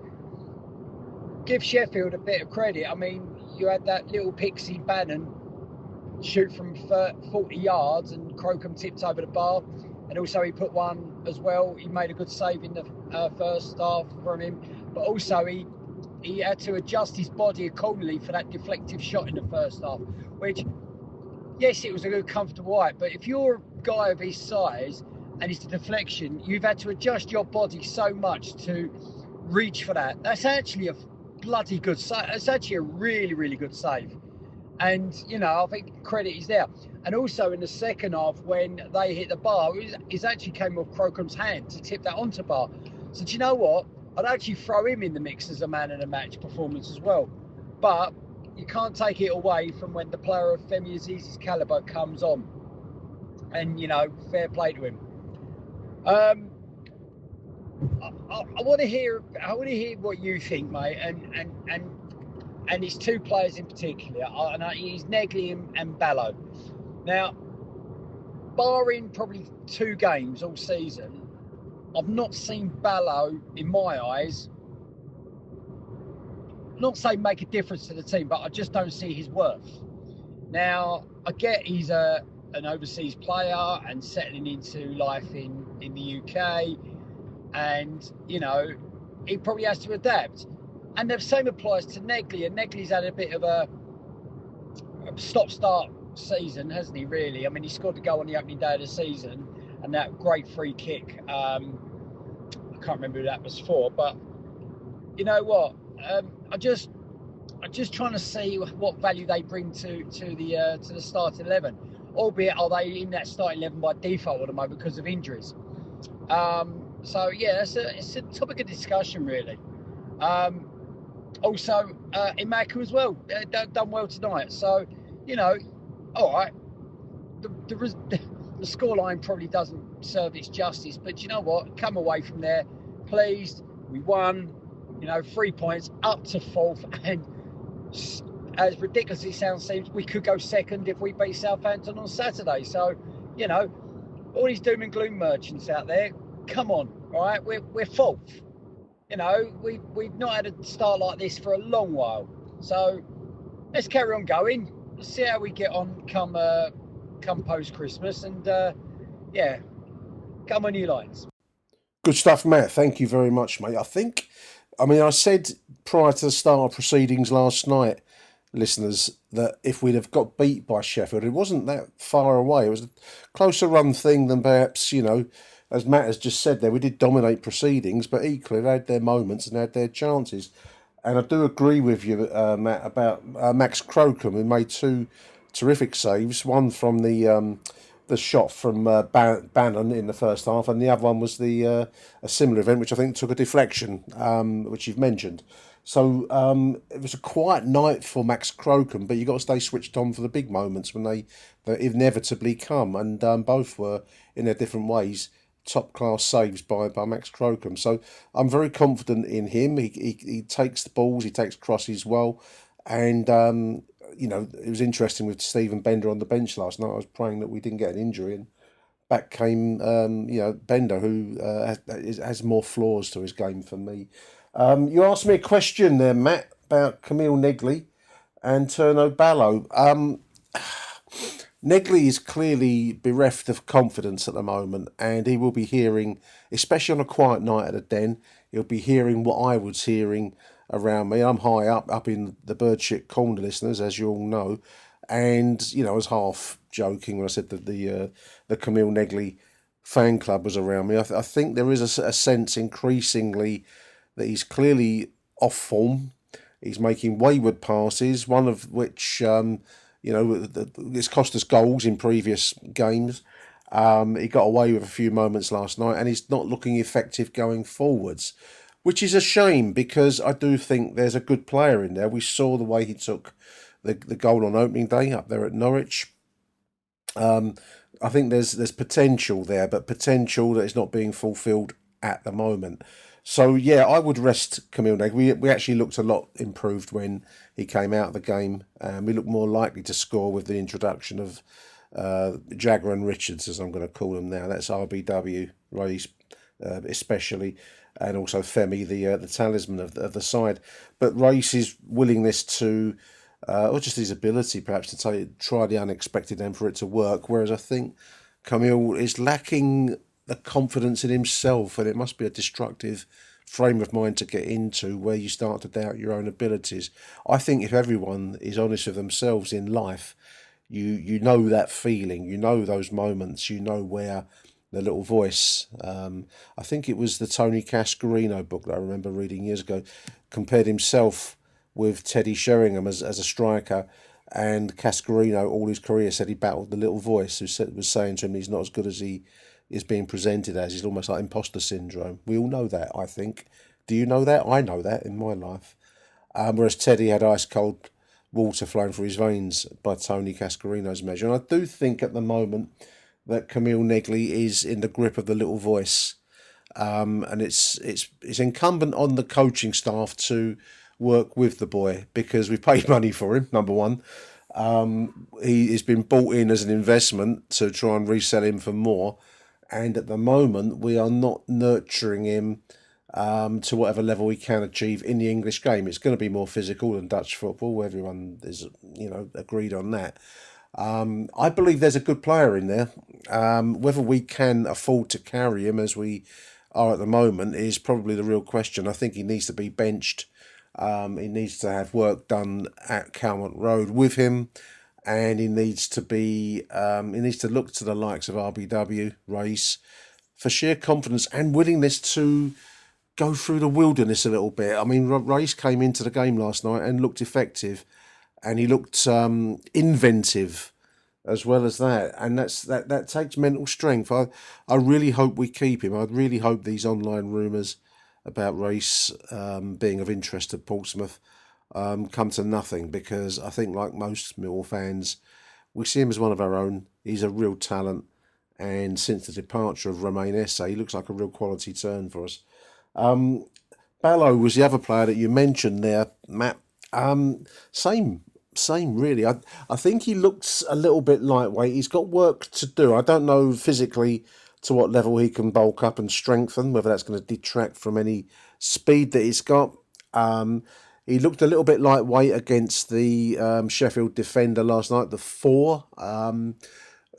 Sheffield a bit of credit. I mean, you had that little pixie Bannon shoot from 40 yards and Crocombe tipped over the bar. And also he put one as well. He made a good save in the first half from him. But also he had to adjust his body accordingly for that deflective shot in the first half. Which, yes, it was a good comfortable height. But if you're a guy of his size and it's a deflection, you've had to adjust your body so much to reach for that. That's actually a bloody good save. It's actually a really, really good save. And, I think credit is there. And also in the second half, when they hit the bar, it actually came off Crocombe's hand to tip that onto bar. So do you know what? I'd actually throw him in the mix as a man of the match performance as well. But you can't take it away from when the player of Femi Aziz's calibre comes on. And, fair play to him. I want to hear what you think, mate, and it's two players in particular. And he's Negley and Ballo. Now, barring probably 2 games all season, I've not seen Ballo, in my eyes, not say make a difference to the team, but I just don't see his worth. Now, I get he's an overseas player and settling into life in the UK, and he probably has to adapt. And the same applies to Negley, and Negley's had a bit of a stop-start season, hasn't he, really? I mean, he scored a goal on the opening day of the season, and that great free kick, I can't remember who that was for, but you know what? I'm just trying to see what value they bring to the starting 11. Albeit, are they in that starting 11 by default at the moment because of injuries? So yeah, it's a topic of discussion, really. Also, Imaku as well, done well tonight. So, all right. The scoreline probably doesn't serve its justice, but you know what? Come away from there pleased. We won. 3 points up to 4th, and as ridiculous as it seems, we could go second if we beat Southampton on Saturday. So, all these doom and gloom merchants out there, come on, all right? We're 4th. We've not had a start like this for a long while. So let's carry on going. Let's see how we get on come post-Christmas, and come on, new lines. Good stuff, Matt. Thank you very much, mate. I said prior to the start of proceedings last night, listeners, that if we'd have got beat by Sheffield, it wasn't that far away. It was a closer run thing than perhaps, as Matt has just said there, we did dominate proceedings, but equally they had their moments and had their chances. And I do agree with you, Matt, about Max Crocombe, who made 2 terrific saves. One from the shot from Bannon in the first half, and the other one was a similar event, which I think took a deflection, which you've mentioned. So it was a quiet night for Max Crocombe, but you've got to stay switched on for the big moments when they inevitably come, and both were, in their different ways, top-class saves by Max Crocombe. So I'm very confident in him. He takes the balls, he takes crosses well, and it was interesting with Stephen Bender on the bench last night. I was praying that we didn't get an injury, and back came Bender, who has more flaws to his game for me. You asked me a question there, Matt, about Camille Negley and Turno Ballo. Negley is clearly bereft of confidence at the moment, and he will be hearing, especially on a quiet night at the Den, he'll be hearing what I was hearing around me. I'm high up in the birdshit corner, listeners, as you all know, and I was half joking when I said that the Camille Negley fan club was around me, I think there is a sense increasingly that he's clearly off form. He's making wayward passes, one of which, it's cost us goals in previous games. He got away with a few moments last night, and he's not looking effective going forwards, which is a shame because I do think there's a good player in there. We saw the way he took the goal on opening day up there at Norwich. I think there's potential there, but potential that is not being fulfilled at the moment. So, yeah, I would rest Camille Neg. We actually looked a lot improved when he came out of the game. We looked more likely to score with the introduction of Jagger and Richards, as I'm going to call them now. That's RBW, Ray's especially, and also Femi, the talisman of the side. But Race's willingness to... or just his ability, perhaps, to try the unexpected and for it to work. Whereas I think Camille is lacking the confidence in himself, and it must be a destructive frame of mind to get into where you start to doubt your own abilities. I think if everyone is honest with themselves in life, you know that feeling, you know those moments, you know where the little voice. I think it was the Tony Cascarino book that I remember reading years ago, compared himself with Teddy Sheringham as a striker, and Cascarino all his career said he battled the little voice who was saying to him he's not as good as he is being presented as. He's almost like imposter syndrome. We all know that, I think. Do you know that? I know that in my life. Whereas Teddy had ice cold water flowing through his veins by Tony Cascarino's measure. And I do think at the moment that Camille Negley is in the grip of the little voice, and it's incumbent on the coaching staff to work with the boy, because we paid money for him, number one. He has been bought in as an investment to try and resell him for more, and at the moment we are not nurturing him to whatever level he can achieve in the English game. It's going to be more physical than Dutch football. Everyone is, agreed on that. I believe there's a good player in there. Whether we can afford to carry him as we are at the moment is probably the real question. I think he needs to be benched. He needs to have work done at Calmont Road with him, and he needs to look to the likes of RBW, Race, for sheer confidence and willingness to go through the wilderness a little bit. I mean, Race came into the game last night and looked effective, and he looked inventive as well as that, and that takes mental strength. I really hope we keep him. I really hope these online rumours about Race being of interest to Portsmouth come to nothing, because I think, like most Millwall fans, we see him as one of our own. He's a real talent, and since the departure of Romain Esse, he looks like a real quality turn for us. Ballo was the other player that you mentioned there, Matt. Same really. I think he looks a little bit lightweight. He's got work to do. I don't know physically to what level he can bulk up and strengthen, whether that's going to detract from any speed that he's got. He looked a little bit lightweight against the Sheffield defender last night, the 4,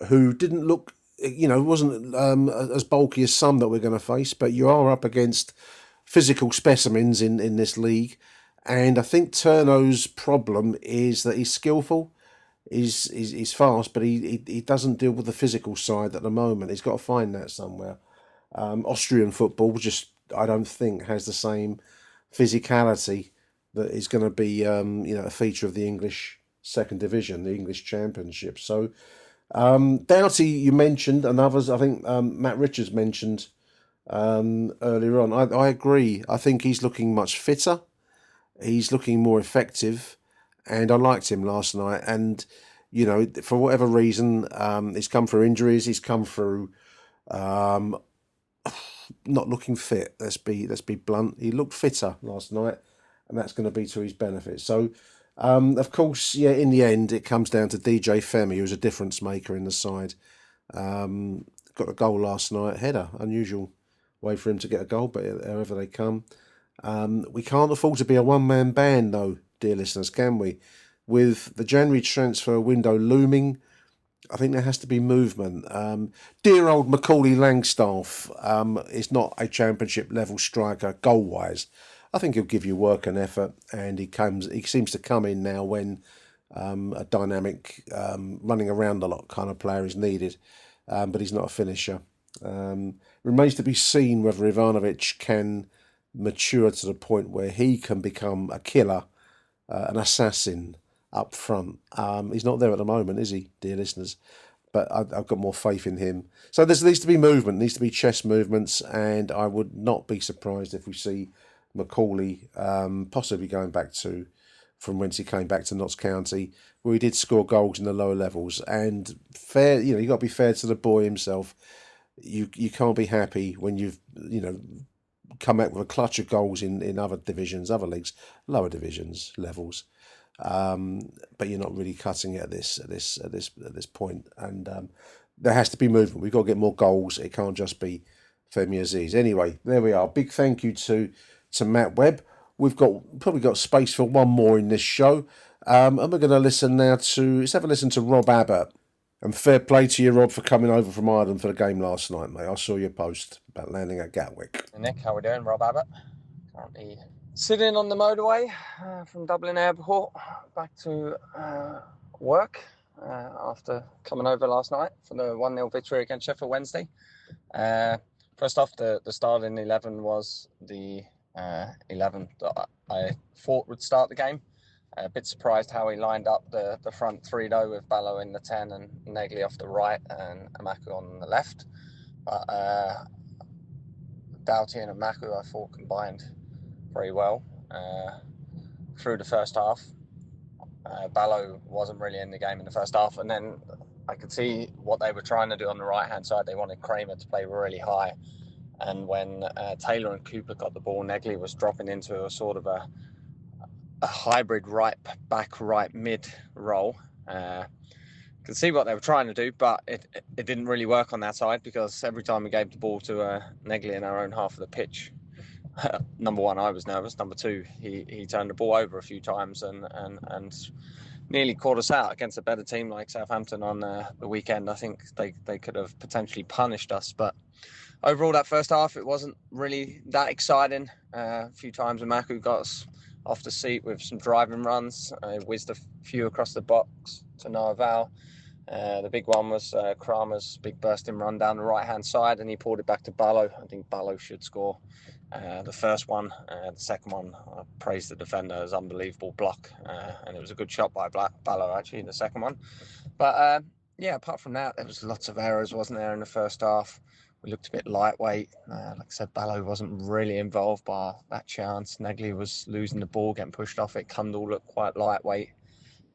who didn't look, wasn't as bulky as some that we're going to face, but you are up against physical specimens in this league. And I think Turno's problem is that he's skillful. He's fast, but he doesn't deal with the physical side at the moment. He's got to find that somewhere. Austrian football just, I don't think, has the same physicality that is going to be a feature of the English second division, the English Championship. So Doughty, you mentioned, and others, I think Matt Richards mentioned earlier on. I agree. I think he's looking much fitter. He's looking more effective. And I liked him last night. And, for whatever reason, he's come through injuries. He's come through not looking fit. Let's be blunt. He looked fitter last night, and that's going to be to his benefit. So, of course, in the end, it comes down to DJ Femi, who's a difference maker in the side. Got a goal last night, header, unusual way for him to get a goal, but however they come. We can't afford to be a one-man band, though, dear listeners, can we? With the January transfer window looming, I think there has to be movement. Dear old Macaulay Langstaff is not a championship-level striker goal-wise. I think he'll give you work and effort, and he seems to come in now when a dynamic, running around a lot kind of player is needed, but he's not a finisher. Remains to be seen whether Ivanovic can mature to the point where he can become a killer, an assassin up front. He's not there at the moment, is he, dear listeners? But I've got more faith in him. So there needs to be movement, needs to be chess movements, and I would not be surprised if we see Macaulay possibly going back from whence he came back to Notts County, where he did score goals in the lower levels. And fair, you got to be fair to the boy himself. You can't be happy when you've come out with a clutch of goals in other divisions, other leagues, lower divisions levels. But you're not really cutting it at this point, and there has to be movement. We've got to get more goals. It can't just be Femi Aziz. Anyway, there we are. Big thank you to Matt Webb. We've probably got space for one more in this show, and we're going to listen now let's have a listen to Rob Abbott. And fair play to you, Rob, for coming over from Ireland for the game last night, mate. I saw your post about landing at Gatwick. Nick, how we doing? Rob Abbott. Currently sitting on the motorway from Dublin Airport back to work after coming over last night for the 1-0 victory against Sheffield Wednesday. First off, the starting 11 was the 11 that I thought would start the game. A bit surprised how he lined up the front three, though, with Ballo in the 10 and Negley off the right and Amaku on the left. But Doughty and Amaku, I thought, combined very well through the first half. Ballo wasn't really in the game in the first half, and then I could see what they were trying to do on the right-hand side. They wanted Kramer to play really high. And when Taylor and Cooper got the ball, Negley was dropping into a sort of a hybrid right back, right mid role. Could see what they were trying to do, but it didn't really work on that side, because every time we gave the ball to Negley in our own half of the pitch, number one, I was nervous. Number two, he turned the ball over a few times and nearly caught us out against a better team like Southampton on the weekend. I think they could have potentially punished us, but overall that first half, it wasn't really that exciting. A few times Amaku got us off the seat with some driving runs. Whizzed a few across the box to Noah Val. The big one was Kramer's big bursting run down the right-hand side, and he pulled it back to Ballo. I think Ballo should score the first one. The second one, I praised the defender as unbelievable block, and it was a good shot by Ballo, actually, the second one. But, apart from that, there was lots of errors, wasn't there, in the first half. We looked a bit lightweight. Like I said, Ballo wasn't really involved by that chance. Negley was losing the ball, getting pushed off it. Kundal looked quite lightweight.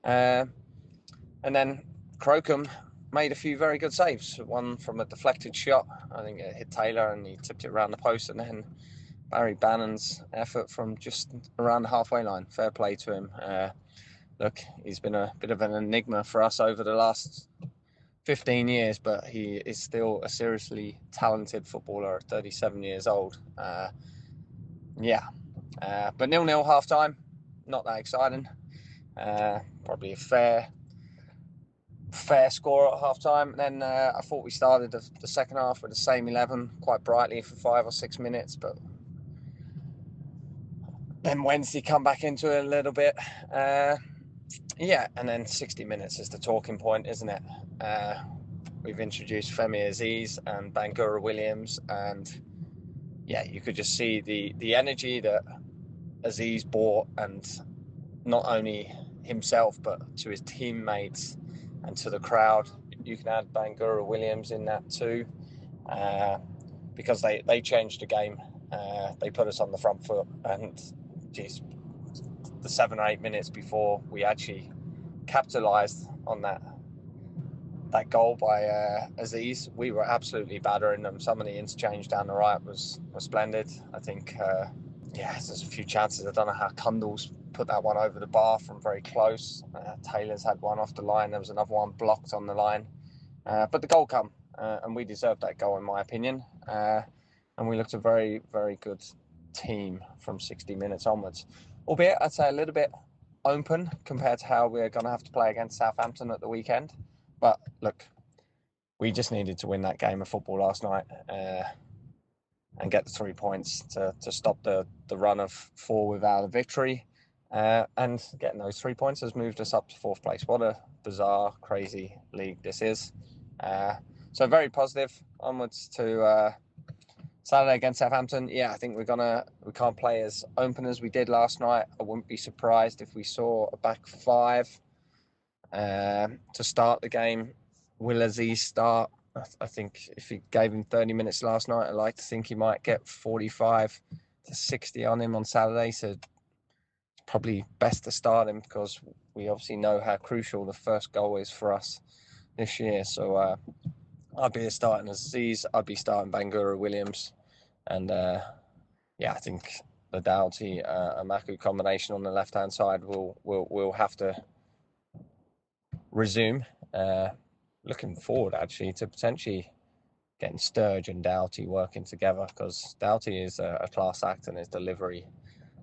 And then Crocombe made a few very good saves. One from a deflected shot. I think it hit Taylor and he tipped it around the post. And then Barry Bannon's effort from just around the halfway line. Fair play to him. Look, he's been a bit of an enigma for us over the last 15 years, but he is still a seriously talented footballer at 37 years old. But 0-0 half-time, not that exciting. Probably a fair score at half-time. Then I thought we started the second half with the same 11 quite brightly for 5 or 6 minutes, but then Wednesday come back into it a little bit. And then 60 minutes is the talking point, isn't it? We've introduced Femi Aziz and Bangura Williams, and you could just see the energy that Aziz brought, and not only himself but to his teammates and to the crowd. You can add Bangura Williams in that too, because they changed the game. They put us on the front foot, and the 7 or 8 minutes before we actually capitalised on that goal by Aziz, we were absolutely battering them. Some of the interchange down the right was splendid. I think, there's a few chances. I don't know how Kundal's put that one over the bar from very close. Taylor's had one off the line. There was another one blocked on the line. But the goal come, and we deserved that goal, in my opinion. And we looked a very, very good team from 60 minutes onwards. Albeit, I'd say a little bit open compared to how we're going to have to play against Southampton at the weekend. But look, we just needed to win that game of football last night and get the 3 points to stop the run of 4 without a victory. And getting those 3 points has moved us up to 4th place. What a bizarre, crazy league this is. So very positive. Onwards to Saturday against Southampton. Yeah, I think we can't play as open as we did last night. I wouldn't be surprised if we saw a back five to start the game. Will Aziz start? I think if he gave him 30 minutes last night, I like to think he might get 45 to 60 on him on Saturday. So it's probably best to start him because we obviously know how crucial the first goal is for us this year. So I'd be starting Aziz, I'd be starting Bangura Williams. And I think the Doughty Amaku combination on the left-hand side will have to resume. Looking forward, actually, to potentially getting Sturge and Doughty working together because Doughty is a class act and his delivery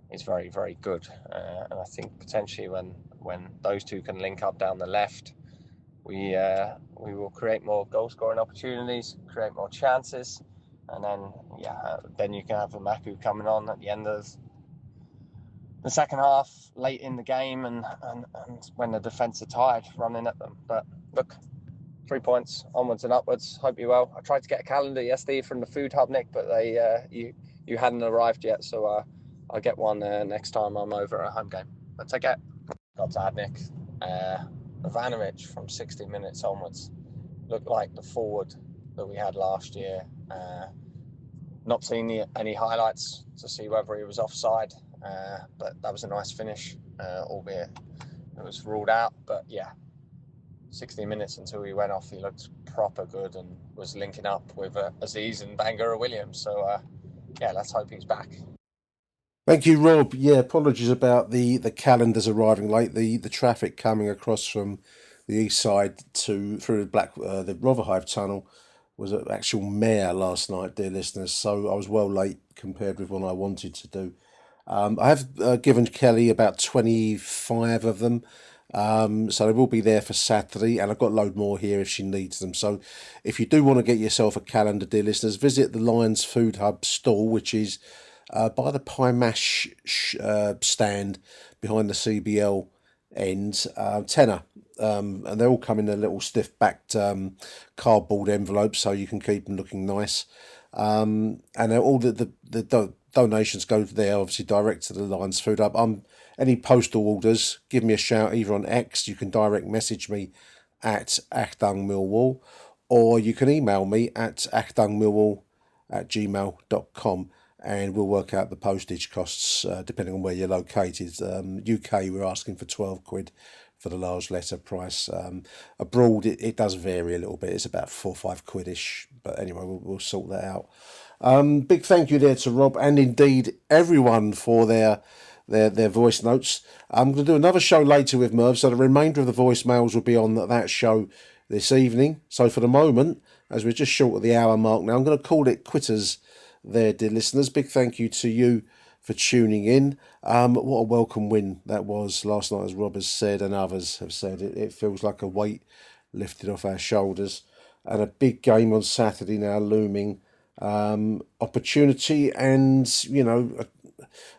is very, very good. And I think potentially when those two can link up down the left, we will create more goal-scoring opportunities, create more chances, and then you can have Amaku coming on at the end of the second half, late in the game, and when the defence are tired, running at them. But look, 3 points, onwards and upwards. Hope you well. I tried to get a calendar yesterday from the food hub, Nick, but you hadn't arrived yet, so I'll get one next time I'm over at a home game. But take care. Got to add, Nick. Ivanovic from 60 minutes onwards looked like the forward that we had last year. Not seen any highlights to see whether he was offside, but that was a nice finish, albeit it was ruled out. But yeah, 60 minutes until he went off, he looked proper good and was linking up with Aziz and Bangura Williams. So let's hope he's back. Thank you, Rob. Yeah, apologies about the calendars arriving late. The traffic coming across from the east side through the Rotherhithe tunnel was an actual mare last night, dear listeners. So I was well late compared with what I wanted to do. I have given Kelly about 25 of them. So they will be there for Saturday, and I've got a load more here if she needs them. So if you do want to get yourself a calendar, dear listeners, visit the Lions Food Hub stall, which is by the pie mash stand behind the CBL end, tenner. And they all come in a little stiff-backed cardboard envelope, so you can keep them looking nice. And all the donations go there, obviously, direct to the Lions Food Hub. Any postal orders, give me a shout either on X. You can direct message me at Achtung Millwall, or you can email me at achtungmillwall@gmail.com. And we'll work out the postage costs depending on where you're located. UK, we're asking for 12 quid for the large letter price. Abroad, it does vary a little bit. It's about 4 or 5 quid-ish. But anyway, we'll sort that out. Big thank you there to Rob and indeed everyone for their voice notes. I'm going to do another show later with Merv, so the remainder of the voicemails will be on that show this evening. So for the moment, as we're just short of the hour mark now, I'm going to call it quitters there, dear listeners. Big thank you to you for tuning in. What a welcome win that was last night, as Rob has said and others have said. It feels like a weight lifted off our shoulders, and a big game on Saturday now looming. Opportunity and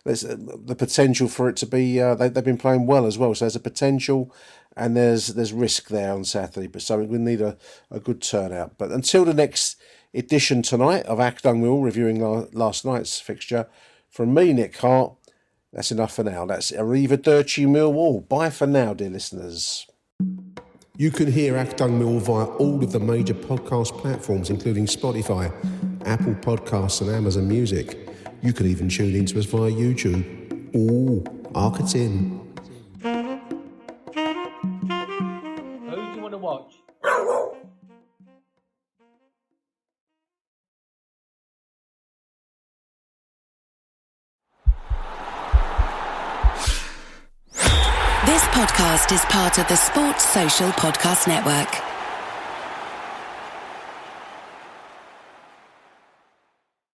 there's the potential for it to be. They've been playing well as well, so there's a potential and there's risk there on Saturday. But so we need a good turnout. But until the next edition tonight of Achtung Millwall, reviewing last night's fixture, from me, Nick Hart, that's enough for now. That's Arrivederci Millwall. Bye for now, dear listeners. You can hear Achtung Millwall via all of the major podcast platforms, including Spotify, Apple Podcasts and Amazon Music. You can even tune into us via YouTube. Ooh, arc it in. Who do you want to watch? This podcast is part of the Sports Social Podcast Network.